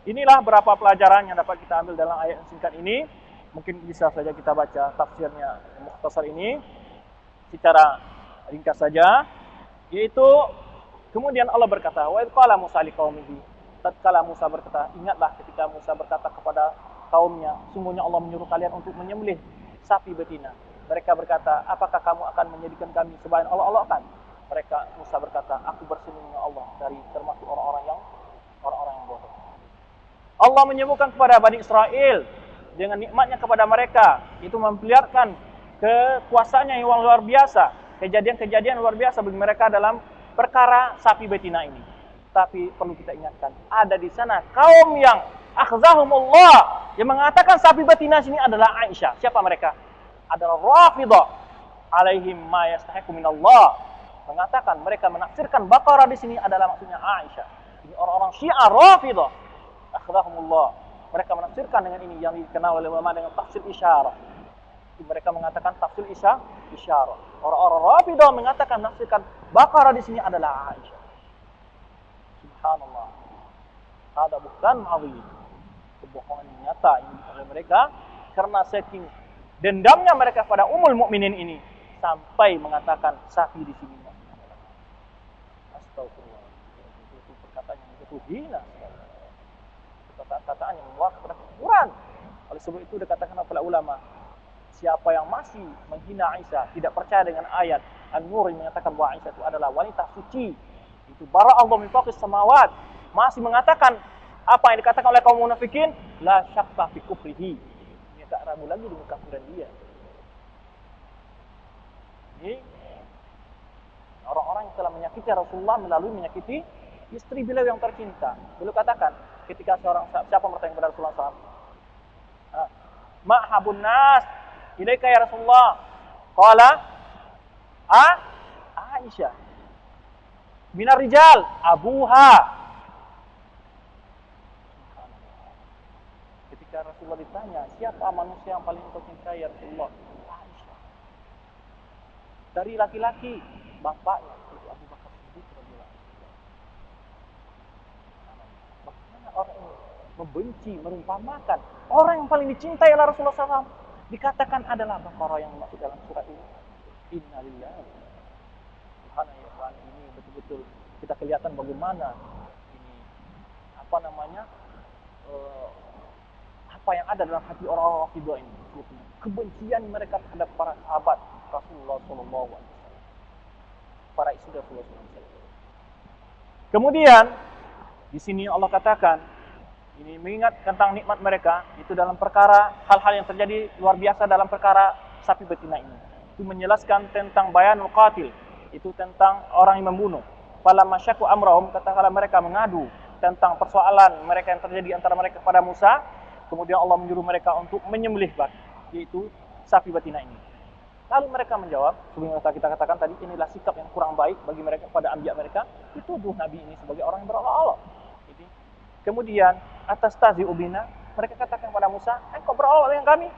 Inilah beberapa pelajaran yang dapat kita ambil dalam ayat singkat ini. Mungkin bisa saja kita baca tafsirnya mukhtasar ini secara ringkas saja. Yaitu kemudian Allah berkata, wa idh qala Musa liqaumihi, tatkala Musa berkata, ingatlah ketika Musa berkata kepada kaumnya, sungguhnya Allah menyuruh kalian untuk menyembelih sapi betina. Mereka berkata, apakah kamu akan menjadikan kami sebagian Allah kan? Mereka Musa berkata, aku berseru dengan Allah dari termasuk orang-orang yang bodoh. Allah menyebutkan kepada Bani Israel dengan nikmatnya kepada mereka, itu memperlihatkan kekuasaannya yang luar biasa. Kejadian-kejadian luar biasa bagi mereka dalam perkara sapi betina ini. Tapi perlu kita ingatkan, ada di sana kaum yang akhzahumullah, yang mengatakan sapi betina sini adalah Aisyah. Siapa mereka? Adalah Rafidah alaihim ma yastahiqu minallah. Mengatakan mereka menafsirkan Baqarah di sini adalah maksudnya Aisyah. Ini orang-orang Syiah Rafidah. Akhzahumullah. Mereka menafsirkan dengan ini yang dikenal oleh ulama dengan tafsir isyarah. Mereka mengatakan tafsir isyarah. Orang-orang Rafidah mengatakan menafsirkan Baqarah di sini adalah Aisyah. Subhanallah. Ada bukan azim. Kebohongan nyata ini oleh mereka karena saking dendamnya mereka pada Ummul Mukminin ini sampai mengatakan sapi di sini. Astagfirullah. Itu perkataan yang begitu hina. Perkataan yang mewakili kepada kekufuran. Oleh sebab itu dikatakan oleh ulama, siapa yang masih menghina Aisyah, tidak percaya dengan ayat An-Nur yang menyatakan bahwa Aisyah itu adalah wanita suci, itu bara Allah min fawqis samawat, masih mengatakan apa yang dikatakan oleh kaum munafikin, la syakka fi kufrihi. Dia tak ragu lagi dengan kekafiran dia. Ini orang-orang yang telah menyakiti Rasulullah melalui menyakiti istri beliau yang tercinta. Beliau katakan ketika siapa bertanya kepada Rasulullah SAW, ma'habun nas ilaika ya Rasulullah. Qala Aisyah. Minar rijal abuha. Ketika Rasulullah ditanya, siapa manusia yang paling engkau cintai ya Rasulullah? Aisyah. Dari laki-laki, bapaknya itu Abu Bakar Siddiq radhiyallahu anhu. Bagaimana orang ini membenci, merumpamakan orang yang paling dicintai oleh Rasulullah SAW dikatakan adalah Baqarah yang masuk dalam surat ini. Innalillahi. Subhanallah, ini betul-betul kita kelihatan bagaimana ini apa yang ada dalam hati orang-orang Rafidah ini. Kebencian mereka terhadap para sahabat Rasulullah SAW, para istri Rasulullah SAW. Kemudian Di sini Allah katakan, ini mengingat tentang nikmat mereka, itu dalam perkara hal-hal yang terjadi luar biasa dalam perkara sapi betina ini. Itu menjelaskan tentang bayanul qatil, itu tentang orang yang membunuh. Falamma syaqu amrahum, tatkala mereka mengadu tentang persoalan mereka yang terjadi antara mereka kepada Musa, kemudian Allah menyuruh mereka untuk menyembelih yaitu sapi betina ini. Lalu mereka menjawab, sebelum kita katakan tadi, inilah sikap yang kurang baik bagi mereka pada anbiya mereka, dituduh Nabi ini sebagai orang yang berolok-olok. Kemudian atas tazi'u bina, mereka katakan kepada Musa, engkau berolok dengan kami.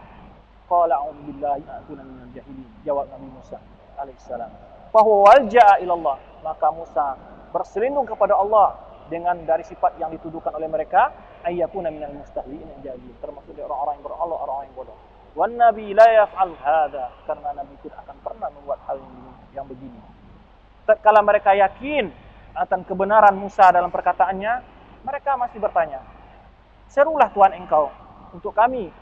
Qala a'udzu billahi a'tuna minal jahilin. Jawab Nabi Musa alaihissalam. Fa huwa walja'a ila Allah. Maka Musa berselindung kepada Allah dengan dari sifat yang dituduhkan oleh mereka, ayyakuna minal mustahliin jahilin, termasuk dari orang-orang yang berolok, orang-orang yang bodoh. Wan nabi la yaf'al hadza, karena nabi tidak akan pernah membuat hal yang begini. Tatkala mereka yakin akan kebenaran Musa dalam perkataannya, mereka masih bertanya, serulah Tuhan engkau untuk kami,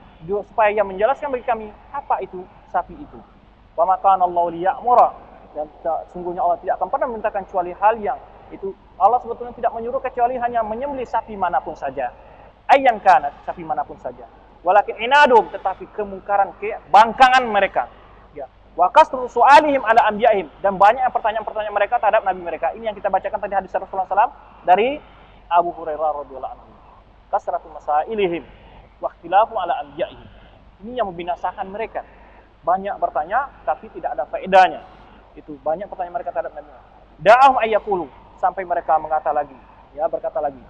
supaya ia menjelaskan bagi kami apa itu sapi itu. Wa ma kana Allahu liya'mura, dan sungguhnya Allah tidak akan pernah memerintahkan kecuali hal yang itu. Allah sebetulnya tidak menyuruh kecuali hanya menyembelih sapi manapun saja. Ayyan kana, sapi manapun saja. Walakin inadum, tetapi kemungkaran, kebangkangan mereka. Ya. Wa kasru su'alihim ala anbiya'ihim, dan banyak pertanyaan-pertanyaan mereka terhadap nabi mereka. Ini yang kita bacakan tadi hadis Rasulullah SAW dari Abu Hurairah radhiyallahu anhu. Kasratu masailihim wa ikhtilafu ala anbiya'ihim. Ini yang membinasakan mereka. Banyak bertanya tapi tidak ada faedahnya. Itu banyak pertanyaan mereka terhadap Nabi. Da'ahum ayyaqulu, sampai mereka berkata lagi.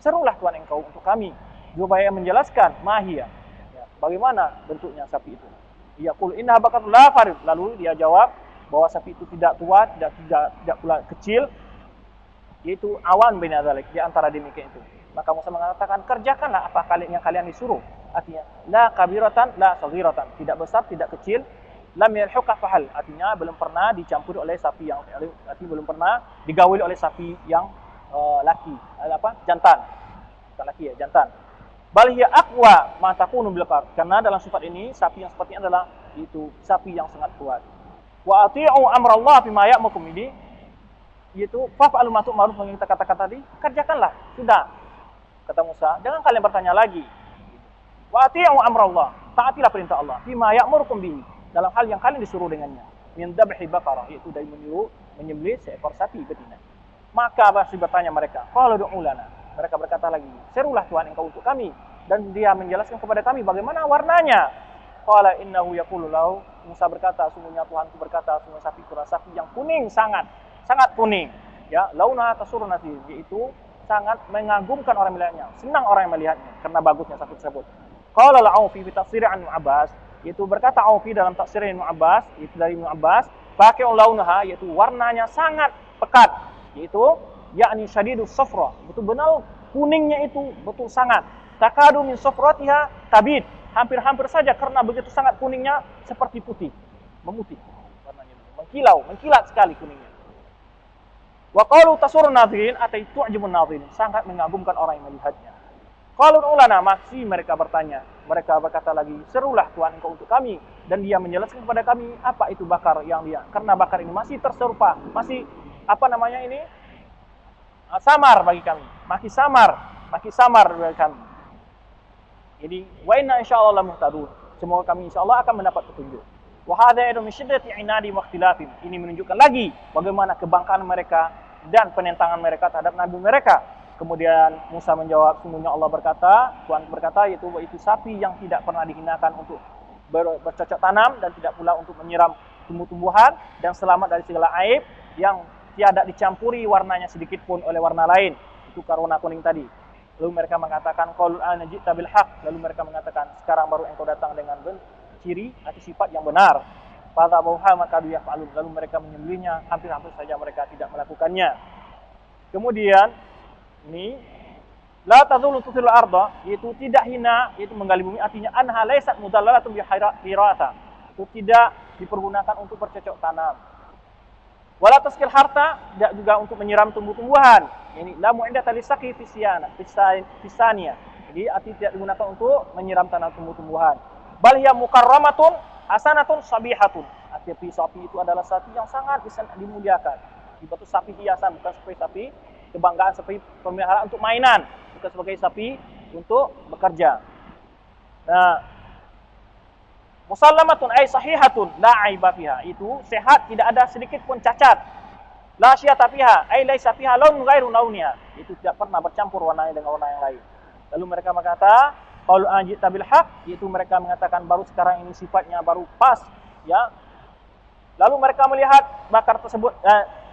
Serulah Tuhan engkau untuk kami supaya menjelaskan mahia. Ya, bagaimana bentuknya sapi itu? Yaqulu innaha baqatun la farid. Lalu dia jawab bahwa sapi itu tidak tua, tidak pula kecil, yaitu awan baina dzalik, di antara demikian itu. Maka Musa mengatakan, kerjakanlah apa yang kalian disuruh. Artinya, la kabiratan, la saghiratan, tidak besar, tidak kecil. Lam yalhuqa fahal, artinya belum pernah dicampuri oleh sapi yang, artinya belum pernah digauli oleh sapi yang laki, jantan. Bukan laki ya, jantan. Bal hiya aqwa ma takunu bil qar, karena dalam sifat ini sapi yang seperti ini adalah itu sapi yang sangat kuat. Wa ati'u amrallah bima ya'mukum, ini yaitu fa'alu ma tu'marun, yang kita katakan tadi, kerjakanlah, sudah. Kata Musa, jangan kalian bertanya lagi. Wa ati'u amrallah, taatilah perintah Allah, bima ya'murukum bihi, dalam hal yang kalian disuruh dengannya. Min dabhi baqarah, yaitu dari menyembelih seekor sapi betina. Maka masih bertanya mereka, qalu du'u lana, mereka berkata lagi, serulah Tuhan engkau untuk kami, dan dia menjelaskan kepada kami bagaimana warnanya. Qala innahu yaqulu lahu, Musa berkata, sungguhnya Tuhanku berkata, sungguh sapi itu sapi yang kuning, sangat kuning, ya, launa tasurun nasi, yaitu sangat mengagumkan orang melihatnya, senang orang yang melihatnya karena bagusnya sapi tersebut. Qala al-Aufi fi tafsir an Abbas, yaitu berkata Aufi dalam tafsir Ibnu Abbas, itu dari Ibnu Abbas, pakai launaha, yaitu warnanya sangat pekat, yaitu yakni syadidus safra, betul-betul kuningnya itu betul sangat. Takadu min safratiha tabid, hampir-hampir saja karena begitu sangat kuningnya seperti putih, memutih warnanya, mengkilat sekali kuningnya. Wa qalu tasurun nadhirin, atau tu'jibun nadhirin, sangat mengagumkan orang yang melihatnya. Qalu ulana, masih mereka bertanya, mereka berkata lagi, serulah Tuhan engkau untuk kami, dan dia menjelaskan kepada kami apa itu bakar yang dia, karena bakar ini masih terserupa, masih samar bagi kami, masih samar bagi kami. Jadi wa inna insyaallah muhtadun, semoga kami insyaallah akan mendapat petunjuk. Wa hadza min syiddati inadi wa ikhtilafin, ini menunjukkan lagi bagaimana kebangkangan mereka dan penentangan mereka terhadap nabi mereka. Kemudian Musa menjawab, sungguhnya Allah berkata, Tuhan berkata, yaitu sapi yang tidak pernah dihinakan untuk bercocok tanam dan tidak pula untuk menyiram tumbuh-tumbuhan, dan selamat dari segala aib yang tiada dicampuri warnanya sedikit pun oleh warna lain, itu warna kuning tadi. Lalu mereka mengatakan, qalu an ji'ta bil haq, lalu mereka mengatakan, sekarang baru engkau datang dengan ciri atau sifat yang benar. Pada bauha maka dia fa'alun, lalu mereka menyembelihnya, hampir-hampir saja mereka tidak melakukannya. Kemudian ini la tazulu tusil arda, yaitu tidak hina, yaitu menggali bumi, artinya anha laysat mudallalatun bi hirata, itu tidak dipergunakan untuk bercocok tanam. Wala taskil harta, tidak juga untuk menyiram tumbuh-tumbuhan. Ini la mu'idata lisaqi fisania, jadi arti tidak digunakan untuk menyiram tanam tumbuh-tumbuhan. Bal hiya mukarramatun hasanatun sabihatun, artinya sapi itu adalah sapi yang sangat dimuliakan. Itu sapi hiasan, bukan seperti sapi kebanggaan sapi pemeliharaan untuk mainan, bukan sebagai sapi untuk bekerja. Nah, musallamatun ay sahihatun la aiba fiha, itu sehat, tidak ada sedikit pun cacat. La syiyata fiha ay laisa fiha laun ghairu launiha, itu tidak pernah bercampur warnanya dengan warna yang lain. Lalu mereka berkata, qaul ajita bil haq, itu mereka mengatakan baru sekarang ini sifatnya baru pas, ya. Lalu mereka melihat bakar tersebut,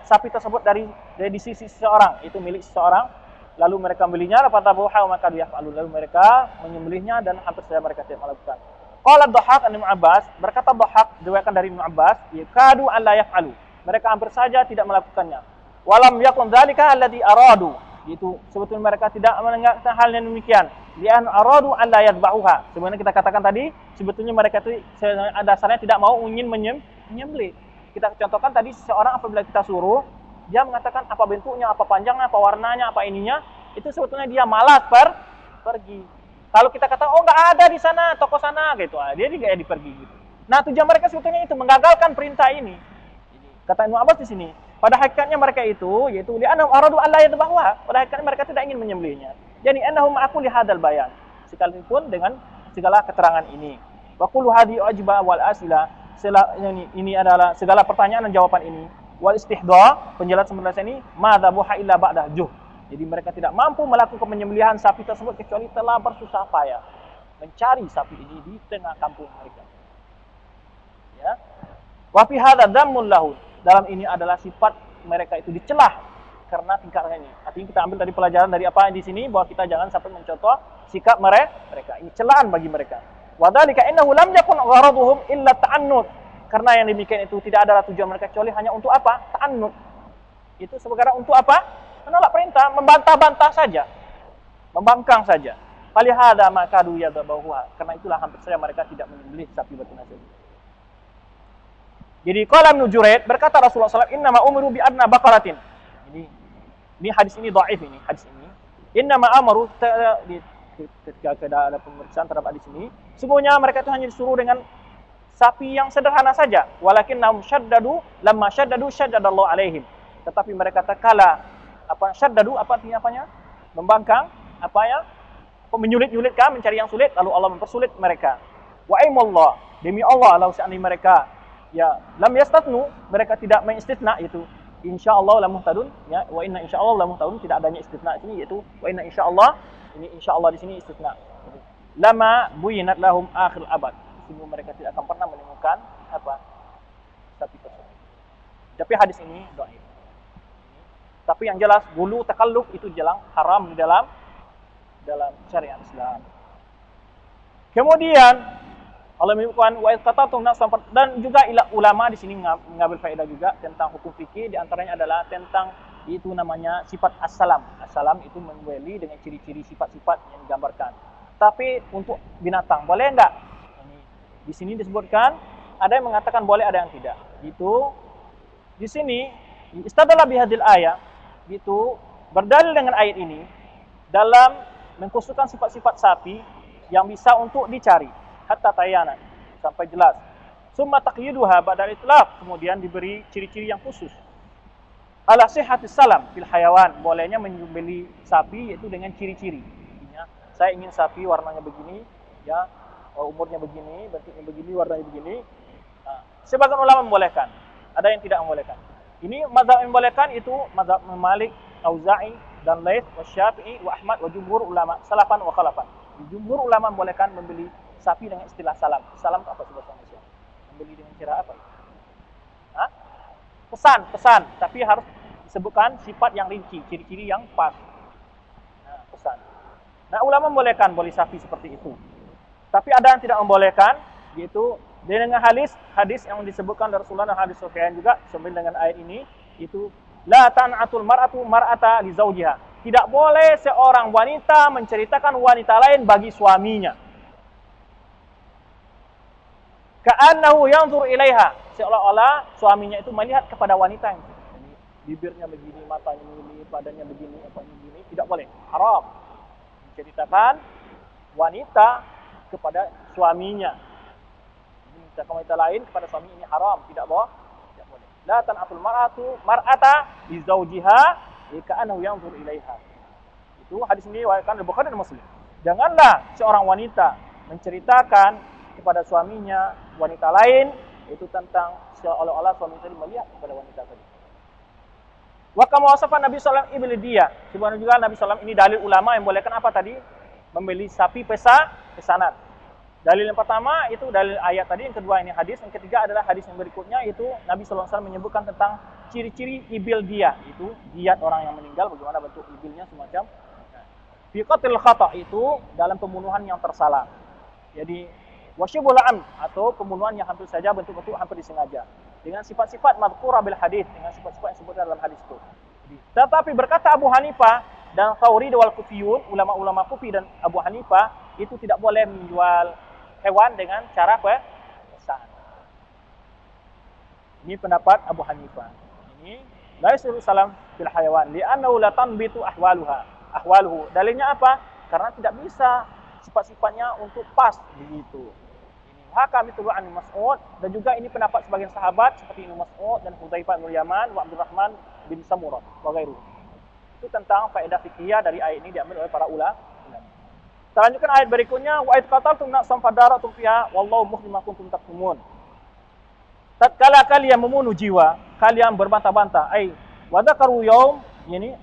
sapi tersebut dari di sisi seseorang, itu milik seseorang. Lalu mereka membelinya, fatabuha wa maka yaf'alu, lalu mereka menyembelihnya dan hampir saja mereka tidak melakukan. Qala Dhahhak an Ibnu Abbas, berkata Dhahhak diriwayatkan dari Ibnu Abbas, yakadu an la yaf'alu, mereka hampir saja tidak melakukannya. Walam yakun dzalika alladhi aradu, itu sebetulnya mereka tidak mengingatkan hal yang demikian. Lian aradu an la yadbahuha, sebenarnya kita katakan tadi, sebetulnya mereka itu dasarnya tidak mau ingin menyembelih. Kita contohkan tadi, seseorang apabila kita suruh, dia mengatakan apa bentuknya, apa panjangnya, apa warnanya, apa ininya, itu sebetulnya dia malas pergi. Kalau kita kata, oh nggak ada di sana, toko sana, gitu, dia juga pergi gitu. Nah, tujuan mereka sebetulnya itu menggagalkan perintah ini. Kata Ibnu Abbas di sini, pada hakikatnya mereka itu, yaitu li'annahum aradu an la yadbahuha, pada hakikatnya mereka tidak ingin menyembelihnya. Jadi annahum aku li hadzal bayan, sekalipun dengan segala keterangan ini. Wa kullu hadi ajba wal asila, ini adalah segala pertanyaan dan jawaban ini. Wal istihda, penjelasan ini, ma dzabuha illa ba'da juh. Jadi mereka tidak mampu melakukan penyembelihan sapi tersebut kecuali telah bersusah payah mencari sapi ini di tengah kampung mereka. Ya. Wa fi hadza dhammun lahu, dalam ini adalah sifat mereka itu dicelah karena tingkahnya ini. Artinya kita ambil dari pelajaran dari apa di sini, bahwa kita jangan sampai mencontoh sikap mereka. Ini celaan bagi mereka. Wa dzalika innahu lam yakun gharaduhum illa ta'annud, karena yang demikian itu tidak ada tujuan mereka kecuali hanya untuk apa? Ta'annud. Itu sebenarnya untuk apa? Menolak perintah, membantah-bantah saja, membangkang saja. Falihada makadu yadbahuha, karena itulah hampir saja mereka tidak menyembelih sapi betina tersebut. Jadi qala Ibnu Jurayd, berkata Rasulullah SAW, innama umiru bi adna baqaratin. Ini hadis ini dhaif, ini hadis ini. Innama amaru, ketika ada pemeriksaan terhadap hadis ini, sungguhnya mereka itu hanya disuruh dengan sapi yang sederhana saja. Walakinnahum syaddadu lamma syaddadu syaddadallahu alaihim. Tetapi mereka takala syaddadu, apa artinya apanya? Membangkang, apa ya? Menyulit-nyulitkan, mencari yang sulit, lalu Allah mempersulit mereka. Wa aimullah, demi Allah, lalu seandainya mereka ya lam yastatnu, mereka tidak mengistisna, itu insyaallah la muhtadun, ya, wa inna insyaallah la muhtadun, tidak adanya istisna di sini, yaitu wa inna insyaallah, ini insyaallah di sini istisna. Lama buyinat lahum akhir abad, sehingga mereka tidak akan pernah menemukan apa? Sapi tersebut. Tapi hadis ini dhaif. Tapi yang jelas bulu takalluf itu jelas haram di dalam syariat Islam. Kemudian Allah menyebutkan wa iqtatum nafsan, dan juga ulama di sini mengambil faedah juga tentang hukum fikih, di antaranya adalah tentang itu namanya sifat as-salam. As-salam itu mengueli dengan ciri-ciri sifat-sifat yang digambarkan. Tapi untuk binatang boleh enggak? Di sini disebutkan ada yang mengatakan boleh, ada yang tidak. Gitu. Di sini istadalla bihadil ayat, gitu, berdalil dengan ayat ini dalam mengkhususkan sifat-sifat sapi yang bisa untuk dicari hatta tayana, sampai jelas. Summa taqyiduha ba'da itlaq, kemudian diberi ciri-ciri yang khusus. Ala sihhatis salam fil hayawan, bolehnya menyembelih sapi yaitu dengan ciri-ciri. Artinya, saya ingin sapi warnanya begini, ya, umurnya begini, bentuknya begini, warnanya begini. Nah, sebagian ulama membolehkan, ada yang tidak membolehkan. Ini mazhab yang membolehkan itu mazhab Malik, Auza'i dan Laits, wa Syafi'i, wa Ahmad, wa jumhur ulama salafan wa khalafan. Jumhur ulama membolehkan membeli sapi dengan istilah salam. Salam itu apa bahasa Indonesia? Membeli dengan cara apa? Hah? Pesan, tapi harus disebutkan sifat yang rinci, ciri-ciri yang pas. Nah, pesan. Nah, ulama membolehkan beli sapi seperti itu. Tapi ada yang tidak membolehkan, yaitu dengan hadis yang disebutkan dari Rasulullah dan hadis Sufyan juga sambil dengan ayat ini, itu la tan'atul mar'atu mar'ata li zaujiha. Tidak boleh seorang wanita menceritakan wanita lain bagi suaminya. Ka'annahu yanzur ilaiha, seolah-olah suaminya itu melihat kepada wanita yang ini, bibirnya begini, matanya begini, badannya begini, apanya begini, tidak boleh. Haram menceritakan wanita kepada suaminya. Wanita lain kepada suami, ini haram, tidak boleh. La tan'atul mar'atu mar'ata li zaujiha ka'annahu yanzur ilaiha. Itu hadis ini diriwayatkan oleh Bukhari dan Muslim. Janganlah seorang wanita menceritakan kepada suaminya wanita lain itu tentang seolah-olah suami tadi melihat kepada wanita tadi. Wa kama wasafa Nabi sallallahu alaihi wasallam iblis. Sebenarnya juga Nabi sallallahu ini dalil ulama yang bolehkan apa tadi? Membeli sapi pesanan. Dalil yang pertama itu dalil ayat tadi, yang kedua ini hadis, yang ketiga adalah hadis yang berikutnya itu Nabi sallallahu alaihi wasallam menyebutkan tentang ciri-ciri ibil dia, itu diat orang yang meninggal bagaimana bentuk ibilnya semacam. Fi qatlil khata itu dalam pembunuhan yang tersalah. Jadi wasyibul am atau pembunuhan yang hampir saja bentuk-bentuk hampir disengaja. Dengan sifat-sifat madhkurah bil hadis, dengan sifat-sifat yang disebutkan dalam hadis itu. Tetapi berkata Abu Hanifah dan Thawri wal Kufiyun, ulama-ulama Kufi dan Abu Hanifah itu tidak boleh menjual hewan dengan cara pesan. Ini pendapat Abu Hanifah. Ini la yusulu salam fil hayawan li'annahu la tanbitu ahwaluhu. Dalilnya apa? Karena tidak bisa sifat-sifatnya untuk pas begitu. Hakam itu an Mas'ud, dan juga ini pendapat sebagian sahabat seperti Ibnu Mas'ud dan Hudzaifah bin Yaman wa Abdurrahman bin Samurah wa ghairuh. Itu tentang faedah fikihiyah dari ayat ini diambil oleh para ulama. Kita lanjutkan ayat berikutnya, wa id qataltum nafsan fadaratum fiha wallahu mukhrijum ma kuntum taktumun. Tatkala kalian membunuh jiwa, kalian berbantah-bantah, wa dzakaru yaum, ini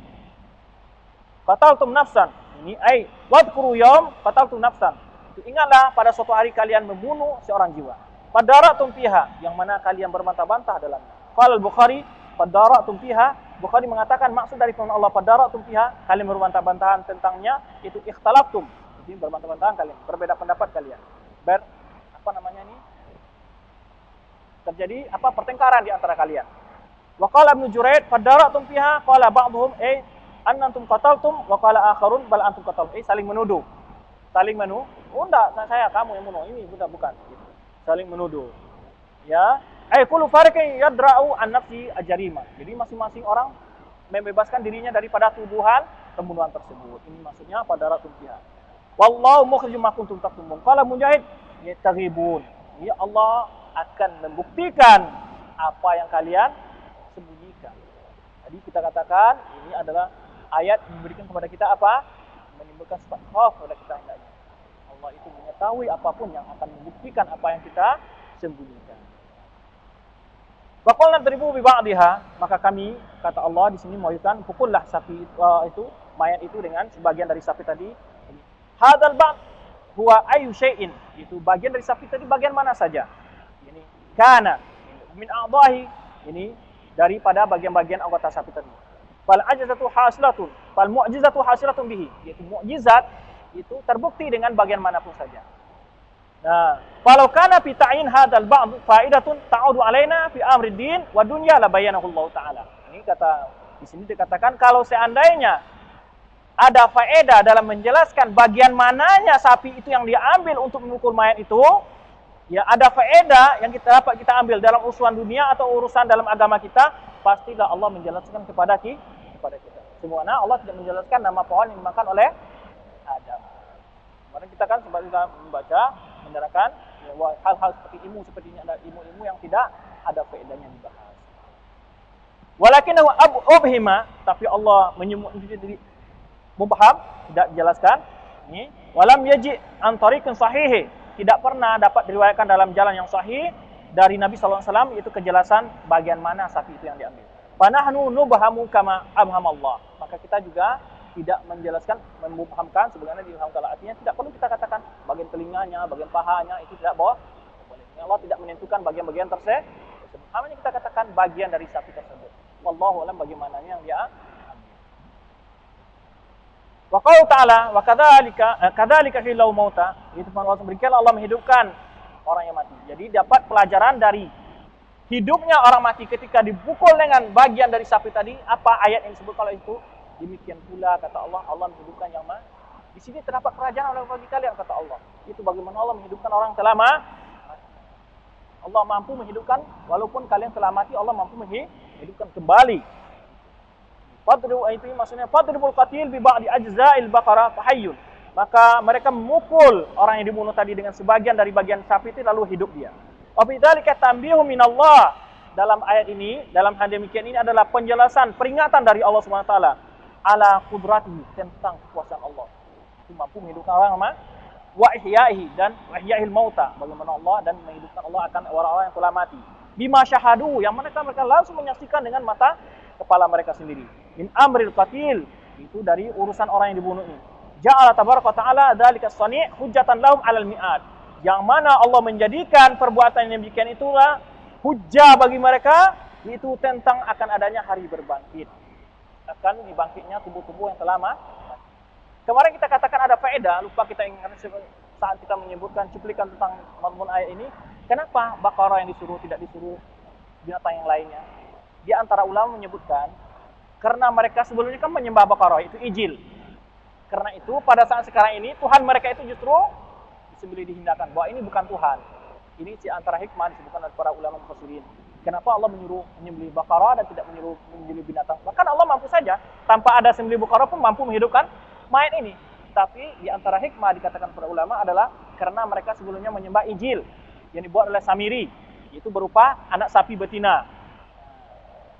qataltum nafsan, ini wadhkuru yaum qataltum nafsan. Ingatlah pada suatu hari kalian membunuh seorang jiwa. Fadaratum fiha, yang mana kalian berbantah-bantah dalamnya. Qala al-Bukhari, fadaratum fiha, Bukhari mengatakan maksud dari firman Allah fadaratum fiha, kalian berbantah-bantahan tentangnya, itu ikhtalaftum. Jadi berbantah-bantahan kalian, berbeda pendapat kalian. Terjadi pertengkaran di antara kalian. Wa qala Ibnu Jurayd, fadaratum fiha, qala ba'dhum annantum qataltum wa qala akharun bal antum qataltum. Saling menuduh. Enggak, saya kamu yang bunuh. Ini bukan. Saling menuduh. Ya, kullu fariqin yadra'u an nafsi ajrima. Jadi masing-masing orang membebaskan dirinya daripada tuduhan pembunuhan tersebut. Ini maksudnya fadaratum fiha. Wallahu mukhrijum ma kuntum taktumun. Qala Mujahid, yastaghibun. Ya Allah akan membuktikan apa yang kalian sembunyikan. Jadi kita katakan ini adalah ayat memberikan kepada kita apa? Menimbulkan sifat khauf pada kita hendaknya. Allah itu mengetahui apapun yang akan membuktikan apa yang kita sembunyikan. Wa qulna dribu bi ba'dihha, maka kami kata Allah di sini mewahyukan pukullah sapi itu mayat itu dengan sebagian dari sapi tadi. Hadzal ba'd huwa ayu syai'in, itu bagian dari sapi tadi bagian mana saja. Ini kana min a'dhahi, ini daripada bagian-bagian anggota sapi tadi. Fal ajzatu hasilatun, fal mu'jizatu hasilatun bihi, yaitu mukjizat itu terbukti dengan bagian manapun saja. Nah, kalau kana fi ta'yin hadzal ba'd fa'idatun ta'udu alaina fi amri din wa dunya la bayyanahu Allah taala. Ini kata di sini dikatakan kalau seandainya ada faedah dalam menjelaskan bagian mananya sapi itu yang diambil untuk memukul mayat itu, ya ada faedah yang kita dapat kita ambil dalam urusan dunia atau urusan dalam agama kita, pastilah Allah menjelaskan kepada kita. Semuanya Allah tidak menjelaskan nama pohon yang dimakan oleh Adam. Kemarin kita kan sempat juga membaca, menerangkan ya, hal-hal seperti ilmu seperti ini ada ilmu-ilmu yang tidak ada faedahnya dibahas. Walakinahu ubhima, tapi Allah mubham, tidak dijelaskan. Ini walam yaji an tariqin sahih, tidak pernah dapat diriwayatkan dalam jalan yang sahih dari Nabi sallallahu alaihi wasallam yaitu kejelasan bagian mana sapi itu yang diambil. Fanahnu nubhamu kama abhamallah. Maka kita juga tidak menjelaskan, memubhamkan sebagaimana difahamkan. Artinya tidak perlu kita katakan bagian telinganya, bagian pahanya itu tidak boleh. Allah tidak menentukan bagian-bagian tersebut. Hanya kita katakan bagian dari sapi tersebut. Wallahu a'lam bagaimana yang dia ambil. Wa qala ta'ala wa kadzalika hilau mauta. Itu Allah berikan Allah menghidupkan orang yang mati. Jadi dapat pelajaran dari hidupnya orang mati ketika dipukul dengan bagian dari sapi tadi. Apa ayat yang disebut kalau itu? Demikian pula kata Allah, Allah menghidupkan yang mati. Di sini terdapat pelajaran bagi kalian kata Allah. Itu bagaimana Allah menghidupkan orang telah mati. Allah mampu menghidupkan walaupun kalian telah mati, Allah mampu menghidupkan kembali. Fadru itu maksudnya fadribul qatil bi ba'di ajza'il baqara fahayyun. Maka mereka memukul orang yang dibunuh tadi dengan sebagian dari bagian sapi itu lalu hidup dia. Wa bidzalika tanbihu minallah, dalam ayat ini, dalam hal demikian ini adalah penjelasan, peringatan dari Allah Subhanahu wa taala ala qudratihi, tentang kekuasaan Allah. Itu mampu menghidupkan orang wa ihyaihi, dan wa ihya'il mauta, bagaimana Allah dan menghidupkan Allah akan orang-orang yang telah mati. Bima syahadu, yang mereka langsung menyaksikan dengan mata kepala mereka sendiri. Min amril qatil, itu dari urusan orang yang dibunuh ini. Ja'ala tabaraka ta'ala dzalika as-sani' hujjatan lahum 'alal mi'ad. Yang mana Allah menjadikan perbuatan yang demikian itulah hujjah bagi mereka, itu tentang akan adanya hari berbangkit. Akan dibangkitnya tubuh-tubuh yang telah mati. Kemarin kita katakan ada faedah, lupa kita ingat saat kita menyebutkan cuplikan tentang mazmun ayat ini. Kenapa Baqarah yang disuruh, tidak disuruh binatang yang lainnya? Di antara ulama menyebutkan, karena mereka sebelumnya kan menyembah Baqarah, itu ijil. Karena itu pada saat sekarang ini, Tuhan mereka itu justru disembelih, dihindarkan. Bahwa ini bukan Tuhan. Ini di antara hikmah disebutkan oleh para ulama mufassirin. Kenapa Allah menyuruh menyembelih Baqarah dan tidak menyuruh menyembelih binatang? Bahkan Allah mampu saja, tanpa ada sembelih Baqarah pun mampu menghidupkan mayat ini. Tapi di antara hikmah dikatakan para ulama adalah karena mereka sebelumnya menyembah ijil yang dibuat oleh Samiri, yaitu berupa anak sapi betina.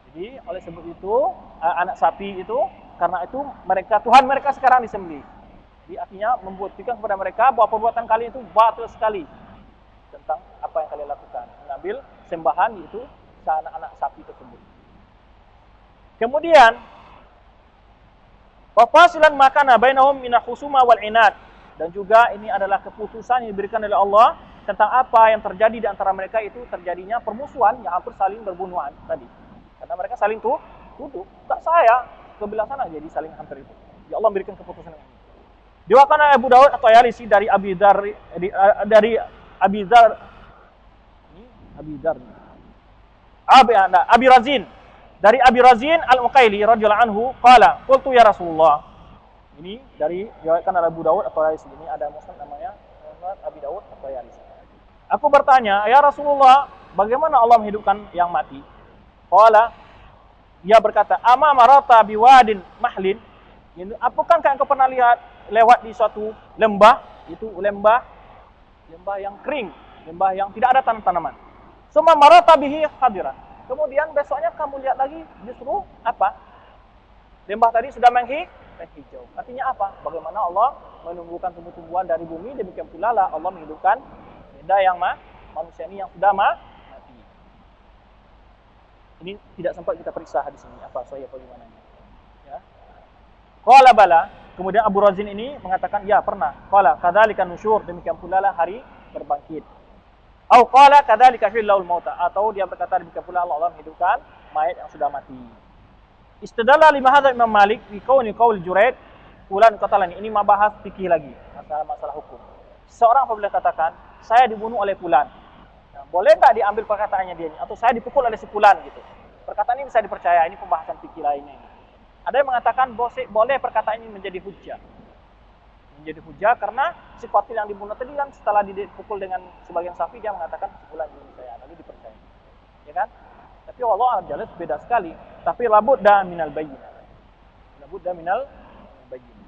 Jadi oleh sebab itu anak sapi itu, karena itu mereka, Tuhan mereka sekarang disembelih. Jadi artinya membuktikan kepada mereka bahwa perbuatan kalian itu batil sekali tentang apa yang kalian lakukan, mengambil sembahan yaitu anak-anak sapi tersebut. Kemudian wafasilan makana bainahum minal khusuma wal inad, dan juga ini adalah keputusan yang diberikan oleh Allah tentang apa yang terjadi di antara mereka, itu terjadinya permusuhan yang hampir saling berbunuhan tadi. Karena mereka saling tuduh, tak saya kebelasan aja jadi saling hampir itu. Ya Allah memberikan keputusan ini. Diwakilkan Abu Daud atau Yalisi dari Abi Dzar, dari Abi Razin, dari Abi Razin Al-Uqaili radhiyallahu anhu qala qultu ya Rasulullah. Ini dari diriwayatkan oleh Abu Daud atau Yalisi. Ini ada musnad namanya Abi Daud atau Yalisi. Aku bertanya, ya Rasulullah, bagaimana Allah menghidupkan yang mati? Qala, dia berkata, ama marata biwadin mahlin. Apakah engkau pernah lihat lewat di suatu lembah, itu lembah yang kering, lembah yang tidak ada tanam-tanaman. Summa marata bihi hadiran. Kemudian besoknya kamu lihat lagi justru apa? Lembah tadi sudah menghijau. Artinya apa? Bagaimana Allah menumbuhkan tumbuh-tumbuhan dari bumi, demikian pula lah Allah menghidupkan benda yang manusia ini yang sudah mati. Ini tidak sempat kita periksa hadis ini apa sahih apa gimana. Ya. Qala bala. Kemudian Abu Razin ini mengatakan, ya pernah. Qala kadzalika nusyur, demikian pula lah hari berbangkit. Atau qala kadzalika fi'lul mauta, atau dia berkata demikian pula Allah menghidupkan mayat yang sudah mati. Istadalla lima hadza Imam Malik fi qauli qaul Jurayd fulan qatalani. Ini membahas fikih lagi, masalah hukum. Seorang apabila katakan saya dibunuh oleh fulan, nah, boleh enggak diambil perkataannya dia ini, atau saya dipukul oleh si fulan gitu. Perkataan ini bisa dipercaya, ini pembahasan fikih lainnya ini. Ada yang mengatakan boleh perkataan ini menjadi hujjah. Menjadi hujjah karena si qatil yang dibunuh tadi kan setelah dipukul dengan sebagian sapi, dia mengatakan fulan bunuh saya, lalu dipercaya. Ya kan? Tapi Allah jelas beda sekali. Tapi labudda minal bayyinah. Labudda minal bayyinah.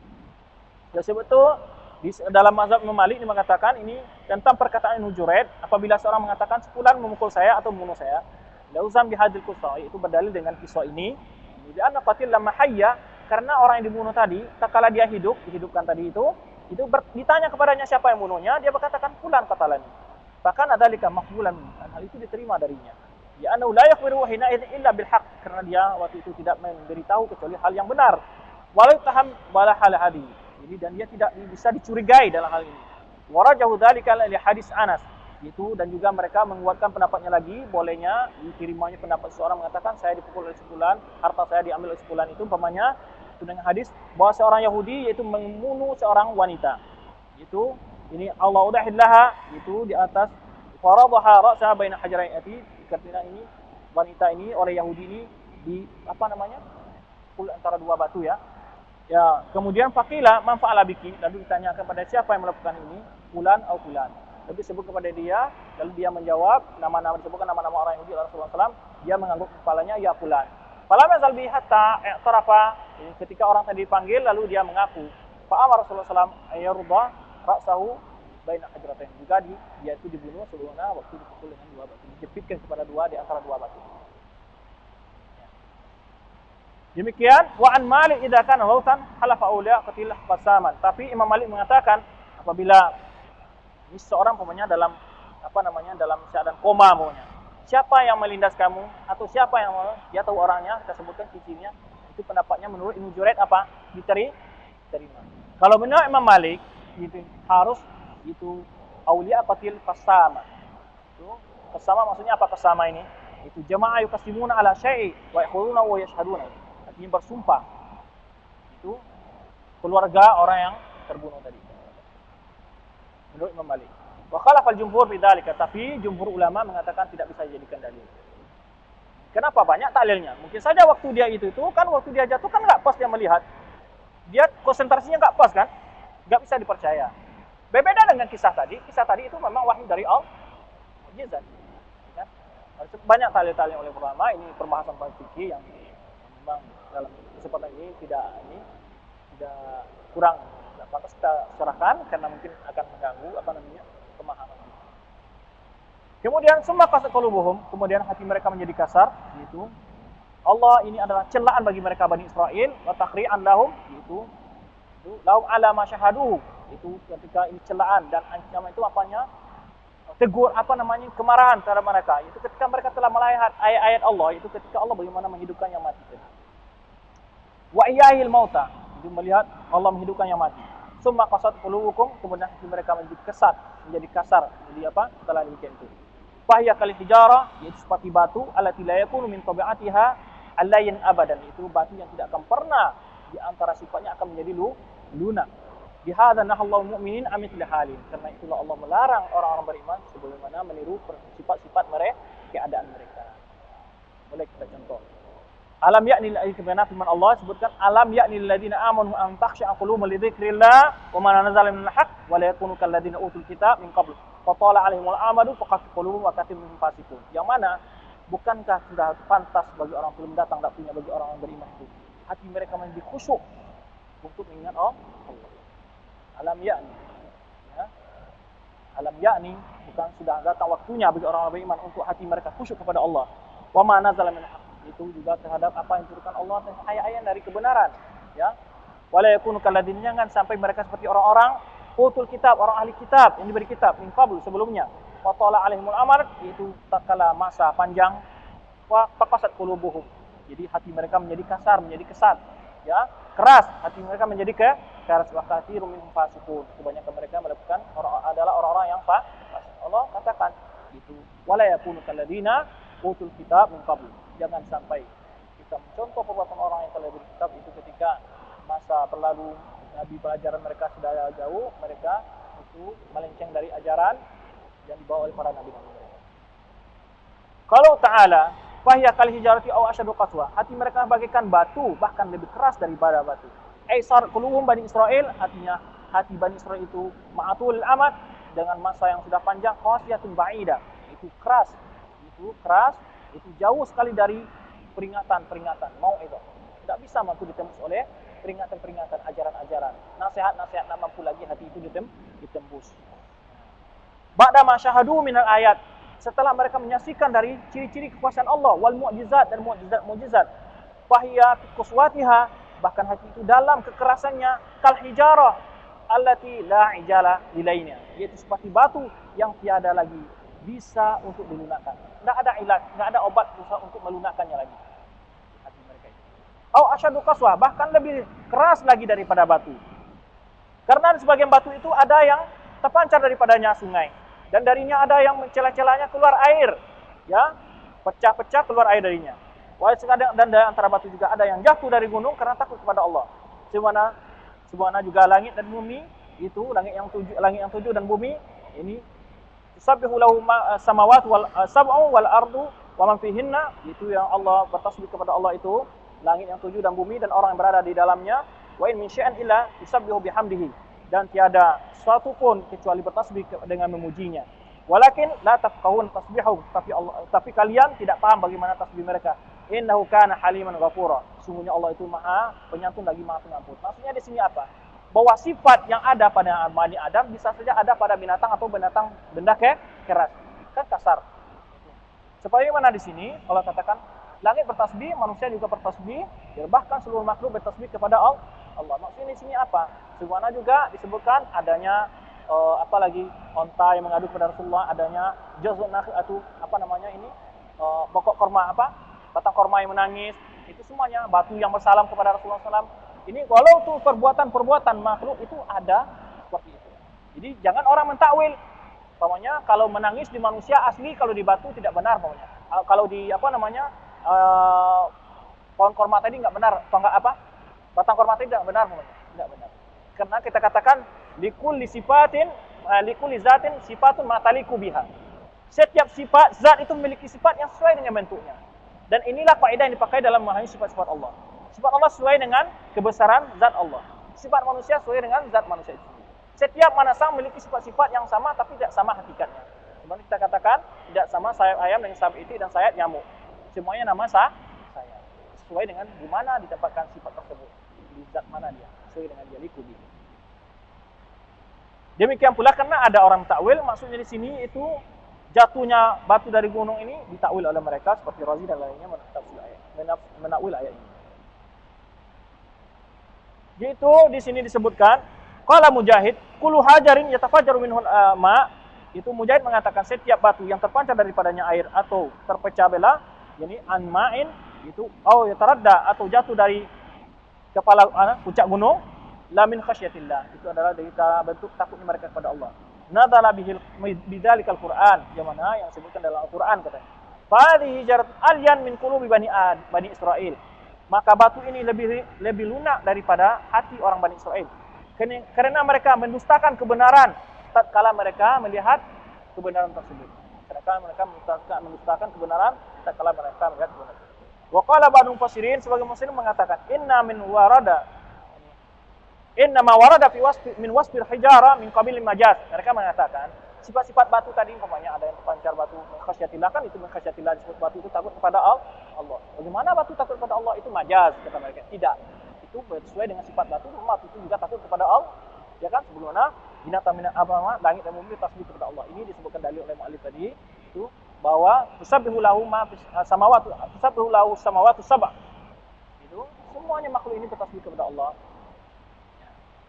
Ya sebetulnya di dalam mazhab Imam Malik ini mengatakan ini tentang perkataan Nujuraid, apabila seorang mengatakan fulan memukul saya atau membunuh saya, lauzam bihadil qissa, itu berdalil dengan kisah ini. Dia anak qatil lamma hayya, karena orang yang dibunuh tadi tatkala dia dihidupkan tadi itu ditanya kepadanya siapa yang bunuhnya, dia berkatakan fulan qatalani. Bahkan adzalika maqbulan, hal itu diterima darinya. Ya anna la yakhbiru hina illa bil haqq, karena dia waktu itu tidak memberitahu kecuali hal yang benar. Walau taham wala hal hadi. Jadi dan dia tidak bisa dicurigai dalam hal ini. Warajahu dzalika li hadis Anas. Itu, dan juga mereka menguatkan pendapatnya lagi, bolehnya diterimanya pendapat seorang mengatakan saya dipukul oleh sepulan, harta saya diambil oleh sepulan, itu umpamanya itu dengan hadis bahwa seorang Yahudi yaitu membunuh seorang wanita. Itu ini Allah udahillaha, itu di atas faradaha ra'saha baina hajarain ati, karena ini wanita ini oleh Yahudi ini di apa namanya? Pukul antara dua batu ya. Ya, kemudian faqila man fa'ala biki, lalu ditanyakan pada siapa yang melakukan ini? Fulan atau fulan. Tapi sebut kepada dia, lalu dia menjawab nama-nama, disebutkan nama-nama orang Yahudi Rasulullah SAW, dia mengangguk kepalanya ya fulan. Falamma zalbi hatta i'tarafa, ketika orang tadi dipanggil lalu dia mengaku. Fa'amar Rasulullah SAW ayyarda ra'sahu baina hajratain. Juga dia itu dibunuh sebelumnya waktu dipukul dengan dua batu. Dijepitkan kepada dua di antara dua batu. Demikian wa an Malik idza kana ghautan halafa auliya qatilah qasaman. Tapi Imam Malik mengatakan apabila ini seorang dalam dalam keadaan koma pokoknya. Siapa yang melindas kamu atau siapa yang dia tahu orangnya, kita sebutkan cirinya, itu pendapatnya menurut Ibnu Juraid apa? Diterima. Kalau menurut Imam Malik itu harus itu auliya qatil qasama. Itu qasama maksudnya apa qasama ini? Itu jamaah yuqasimuna ala syai'i wa yakhuluna wa yashhaduna. Artinya bersumpah. Itu keluarga orang yang terbunuh tadi. Menurut Imam Malik. Wa khalafa al-jumhur bidzalika, tapi jumhur ulama mengatakan tidak bisa dijadikan dalil. Kenapa? Banyak taklilnya. Mungkin saja waktu dia itu kan waktu dia jatuh kan enggak pas dia melihat. Dia konsentrasinya enggak pas kan? Enggak bisa dipercaya. Berbeda dengan kisah tadi. Kisah tadi itu memang wahyu dari Allah. Mukjizat. Ya. Banyak taklil-taklil oleh ulama, ini perbahasan fikih yang memang dalam kesempatan ini tidak kurang pantas kita serahkan karena mungkin akan mengganggu pemahaman. Kemudian semua kasat qulubuhum, kemudian hati mereka menjadi kasar, yaitu Allah ini adalah celaan bagi mereka Bani Israel, wa takhri'an lahum, yaitu lahum ala ma syahaduhu, itu ketika ini celaan dan ancaman itu apanya? Tegur kemarahan terhadap mereka. Itu ketika mereka telah melihat ayat-ayat Allah, itu ketika Allah bagaimana menghidupkan yang mati. Wa iyyahil mauta, itu melihat Allah menghidupkan yang mati. Summa qasat qulubukum, kemudian hati mereka menjadi kasar, jadi apa? Setelah demikian itu. Fahya kal hijarah, yaitu seperti batu, allati la yakunu min tabi'atiha allayyin abadan, itu batu yang tidak akan pernah di antara sifatnya akan menjadi lunak. Bihadza nahallahu mu'minin amithli halin, karena itulah Allah melarang orang-orang beriman sebagaimana meniru sifat-sifat mereka, keadaan mereka. Boleh kita contoh. Alam ya'ni al-ibana firman Allah sebutkan alam ya'ni alladziina aamanu an takhsha'a qulubuhum li dzikrillah wa ma nazala minal haqq wa la yakunu kal ladziina utul kitab min qabl fa tala 'alaihimul amadu fa qasat qulubuhum wa katsirun minhum fasiqun. Yang mana bukankah sudah pantas bagi orang belum datang tak punya bagi orang yang beriman itu hati mereka menjadi khusyuk untuk mengingat Allah. Alam ya'ni, ya. Alam ya'ni bukan sudah datang waktunya bagi orang beriman untuk hati mereka khusyuk kepada Allah. Wa ma nazala minal haqq, itu juga terhadap apa yang diturunkan Allah dan ayat-ayat dari kebenaran, ya. Wala yakunu kalladzina, jangan sampai mereka seperti orang-orang utul kitab, orang ahli kitab yang diberi kitab min qabl sebelumnya. Wa tala 'alaihimul amad, itu tatkala masa panjang, wa faqasat qulubuhum, jadi hati mereka menjadi kasar, menjadi kesat, ya, keras, hati mereka menjadi keras. Wa katsirun minhum fasiqun, kebanyakan mereka melakukan adalah orang-orang yang fasik. Allah katakan itu wala yakunu kalladzina utul kitab min qabl, jangan sampai kita mencontoh perbuatan orang yang telah diberi kitab itu ketika masa berlalu, Nabi pelajaran mereka sudah jauh, mereka itu melenceng dari ajaran yang dibawa oleh para nabi-nabi mereka. Kalau ta'ala fahya kal hijarati aw asyadu qaswa, hati mereka bagaikan batu, bahkan lebih keras daripada batu. Aisar quluhum Bani Israel, artinya hati Bani Israel itu ma'atul amad, dengan masa yang sudah panjang, qasiyatun ba'idah, itu keras, itu jauh sekali dari peringatan mau itu tidak bisa mampu ditembus oleh peringatan ajaran-ajaran, nasihat tak mampu lagi hati itu ditembus. Ba'da ma syahadu minal ayat, setelah mereka menyaksikan dari ciri-ciri kekuasaan Allah wal mu'jizat dan mu'jizat, fahiya quswatiha, bahkan hati itu dalam kekerasannya kal hijarah allati la ijala lilaina, yaitu seperti batu yang tiada lagi bisa untuk dilunakkan. Tidak ada ilat, tidak ada obat berusaha untuk melunakkannya lagi. Hati mereka itu. Au asyadu qaswah, bahkan lebih keras lagi daripada batu. Karena di sebagian batu itu ada yang terpancar daripadanya sungai, dan darinya ada yang mencela-celanya keluar air, ya, pecah-pecah keluar air darinya. Dan dari antara batu juga ada yang jatuh dari gunung karena takut kepada Allah. Sebagaimana juga langit dan bumi itu, langit yang tujuh dan bumi ini sabbihu lahu samawati wal sab'u wal ardu wa man fihinna, itu yang Allah bertasbih kepada Allah itu langit yang tujuh dan bumi dan orang yang berada di dalamnya. Wa in min syai'in illa yusabbihu bihamdihi, dan tiada sesuatu pun kecuali bertasbih dengan memujinya. Walakin la tafqahun tasbihahum, tapi kalian tidak paham bagaimana tasbih mereka. Innahu kana haliman ghafura, sungguhnya Allah itu Maha Penyantun lagi Maha Pengampun. Maksudnya di sini apa? bahwa sifat yang ada pada Bani Adam bisa saja ada pada binatang atau benda keras, kan kasar. Sebagaimana di sini kalau katakan langit bertasbih, manusia juga bertasbih, bahkan seluruh makhluk bertasbih kepada Allah. Maksudnya di sini apa? Sebagaimana juga disebutkan adanya apalagi onta yang mengadu kepada Rasulullah, adanya jazun nakhil atau apa namanya ini pokok korma batang korma yang menangis, itu semuanya batu yang bersalam kepada Rasulullah SAW. Ini walau itu perbuatan makhluk itu ada seperti itu. Jadi jangan orang mentakwil. Pokoknya kalau menangis di manusia asli, kalau di batu tidak benar pokoknya. Kalau di pohon korma tadi nggak benar, atau nggak batang korma tadi tidak benar pokoknya, tidak benar. Karena kita katakan likulli zatin sifatun mataliku biha. Setiap sifat zat itu memiliki sifat yang sesuai dengan bentuknya. Dan inilah kaidah yang dipakai dalam memahami sifat-sifat Allah. Sifat Allah sesuai dengan kebesaran zat Allah. Sifat manusia sesuai dengan zat manusia itu. Setiap manusia memiliki sifat-sifat yang sama tapi tidak sama hakikatnya. Sebenarnya kita katakan tidak sama sayap ayam dengan sayap itik dan sayap nyamuk. Semuanya nama sayap. Sesuai dengan di mana ditempatkan sifat tersebut. Di zat mana dia. Sesuai dengan dia likubi. Demikian pula karena ada orang takwil, maksudnya di sini itu jatuhnya batu dari gunung ini ditakwil oleh mereka seperti Razi dan lainnya menakwil ayat ini. Gitu di sini disebutkan qala Mujahid kullu hajarin yatafajjaru minhu ma, itu Mujahid mengatakan setiap batu yang terpancar daripadanya air atau terpecah belah, yakni anma'in itu yataradda atau jatuh dari kepala puncak gunung, la min khasyatillah, itu adalah dari bentuk takutnya mereka kepada Allah. Nadala bidzalikal Qur'an, yang mana yang disebutkan dalam Al-Qur'an katanya. Fadhihi jarat alyan min qulubi bani Israil. Maka batu ini lebih lunak daripada hati orang Bani Israel. Karena mereka mendustakan kebenaran tatkala mereka melihat kebenaran tersebut. Karena mereka mendustakan kebenaran tatkala mereka melihat kebenaran. Wa qala ba'du mufassirin, sebagai mufassir mengatakan inna ma warada fi wasfil hijara min qabil majaz. Mereka mengatakan sifat-sifat batu tadi umpamanya ada yang terpancar batu khasyatillah, kan itu khasyatillah, disebut batu itu takut kepada Allah. Bagaimana batu takut kepada Allah? Itu majaz kata mereka. Tidak. Itu sesuai dengan sifat batu itu juga takut kepada Allah. Ya kan? Sebagaimana binatang langit dan bumi tasbih kepada Allah. Ini disebutkan dalil oleh mu'allif tadi itu bahwa tusabbihu lahu ma samawati sab'a. Itu semuanya makhluk ini bertasbih kepada Allah.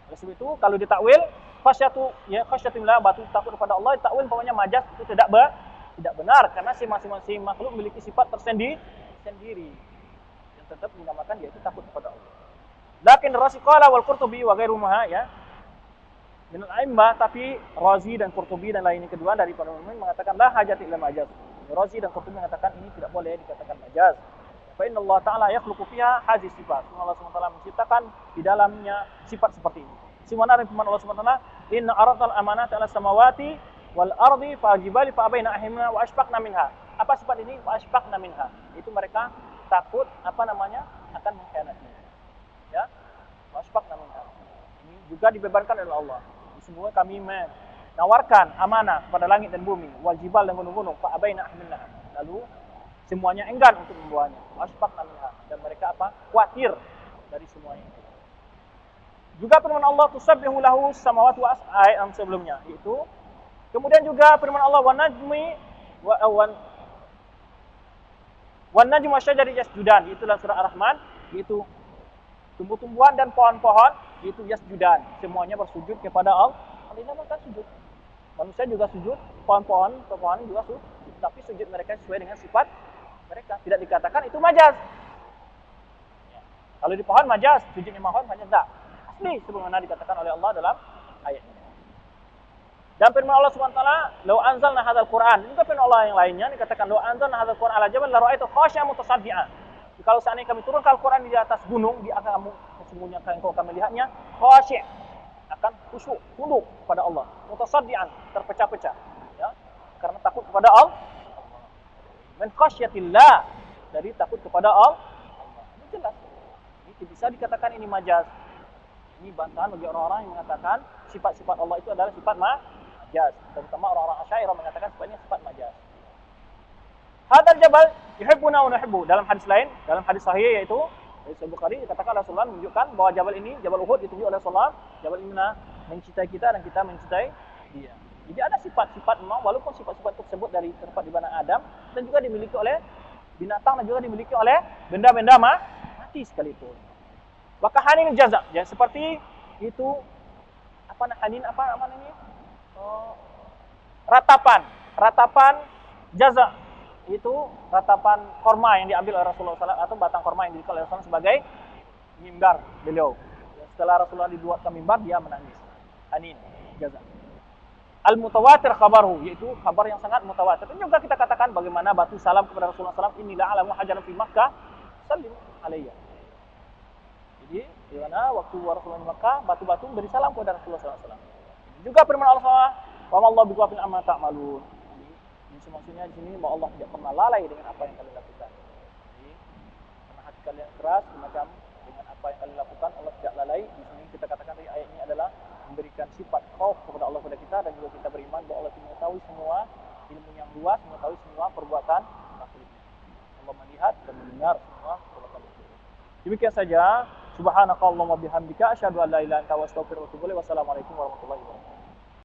Oleh sebab itu kalau ditakwil khasyatillah batu takut kepada Allah, takwil pokoknya majaz itu tidak benar karena masing-masing makhluk memiliki sifat tersendiri yang tetap dinamakan dia itu takut kepada Allah. Lakin Razi qala wal Qurtubi wa ghairuhuma min al-a'immah, tapi Razi dan Qurtubi dan lainnya kedua dari para ulama mengatakan la hajat illa majaz. Razi dan Qurtubi mengatakan ini tidak boleh dikatakan majaz. Fa inna Allah Ta'ala yakhluqu fiha hadhihi sifat. Allah SWT menciptakan di dalamnya sifat seperti ini. Sebagaimana firman Allah SWT, inna aradal amanata 'ala samawati wal ardi fal jibali fa abaina ahimna wa ashfaqna minha. Apa sifat ini? Wa ashfaqna minha. Itu mereka takut akan mengkhianati. Ya. Wa ashfaqna minha. Ini juga dibebankan oleh Allah. Semua kami menawarkan amanah kepada langit dan bumi, wal jibal dan gunung-gunung, fa abaina ahimna. Lalu semuanya enggan untuk membawanya. Ashfaqna minha, dan mereka khawatir dari semuanya. Juga firman Allah tusabbihu lahu samawati wa ayat sebelumnya, yaitu kemudian juga firman Allah wan najmu wasyajari yasjudan, itu dalam surah Ar-Rahman, yaitu tumbuh-tumbuhan dan pohon-pohon yaitu yasjudan, semuanya bersujud kepada Allah. Ini mereka sujud. Manusia juga sujud, pohon-pohon juga sujud, tapi sujud mereka sesuai dengan sifat mereka, tidak dikatakan itu majaz. Kalau di pohon majaz, sujudnya mohon majaz tak. Asli sebagaimana dikatakan oleh Allah dalam ayat ini. Dan firman Allah Subhanahu wa taala, "Lau anzalna hadzal Qur'an." Juga firman Allah yang lainnya dikatakan, "Lau anzalna hadzal Qur'an ala jabal la ra'aitu khashi'an mutasaddian." Kalau seandainya kami turunkan Al-Qur'an di atas gunung, di atas kamu sesungguhnya engkau akan melihatnya khashi', akan khusyuk, tunduk kepada Allah, mutasaddian, terpecah-pecah, ya, karena takut kepada Allah. Min khasyatillah, dari takut kepada Allah. Ini jelas. Ini bisa dikatakan ini majaz. Ini bantahan bagi orang-orang yang mengatakan sifat-sifat Allah itu adalah sifat majaz. Terutama orang-orang Asy'ariyah mengatakan sifatnya sifat majaz. Hadzal jabal yuhibbuna wa nuhibbu. Dalam hadis lain, dalam hadis sahih yaitu Dari Sahih Bukhari dikatakan Rasulullah menunjukkan bahwa Jabal ini, Jabal Uhud ditunjuk oleh Rasulullah, Jabal ini mencintai kita dan kita mencintai dia. Jadi ada sifat-sifat memang, walaupun sifat-sifat tersebut dari terdapat di mana Adam dan juga dimiliki oleh binatang dan juga dimiliki oleh benda-benda mati sekalipun. Maka hanin jaza, ya seperti itu apa hanin apa namanya? Ratapan jaza itu ratapan korma yang diambil oleh Rasulullah SAW atau batang korma yang diambil oleh Rasulullah sebagai mimbar beliau. Setelah Rasulullah dibuatkan mimbar, dia menangis. Hanin jaza. Al-mutawatir khabaru, yaitu kabar yang sangat mutawatir. Dan juga kita katakan bagaimana batu salam kepada Rasulullah SAW, inilah alamu hajaran fi Makkah, salim alaiya. Jadi, di mana waktu Rasulullah di Makkah, batu-batu beri salam kepada Rasulullah SAW. Juga firman Allah SWT, wa ma Allahu bighafilin amma ta'malun. Jadi, maksudnya di sini bahwa Allah tidak pernah lalai dengan apa yang kalian lakukan. Jadi, karena hati kalian keras, semacam dengan apa yang kalian lakukan, Allah tidak lalai. Di sini kita katakan dari ayat ini adalah memberikan sifat khauf kepada Allah kepada kita, dan juga kita beriman bahwa Allah mengetahui semua ilmu yang luas, mengetahui semua perbuatan makhluknya. Allah melihat dan mendengar semua perbuatan makhluk. Demikian saja. Subhanakallahumma bihamdika asyhadu an la ilaha illa anta astaghfiruka wa atubu ilaik. Wassalamualaikum warahmatullahi wabarakatuh.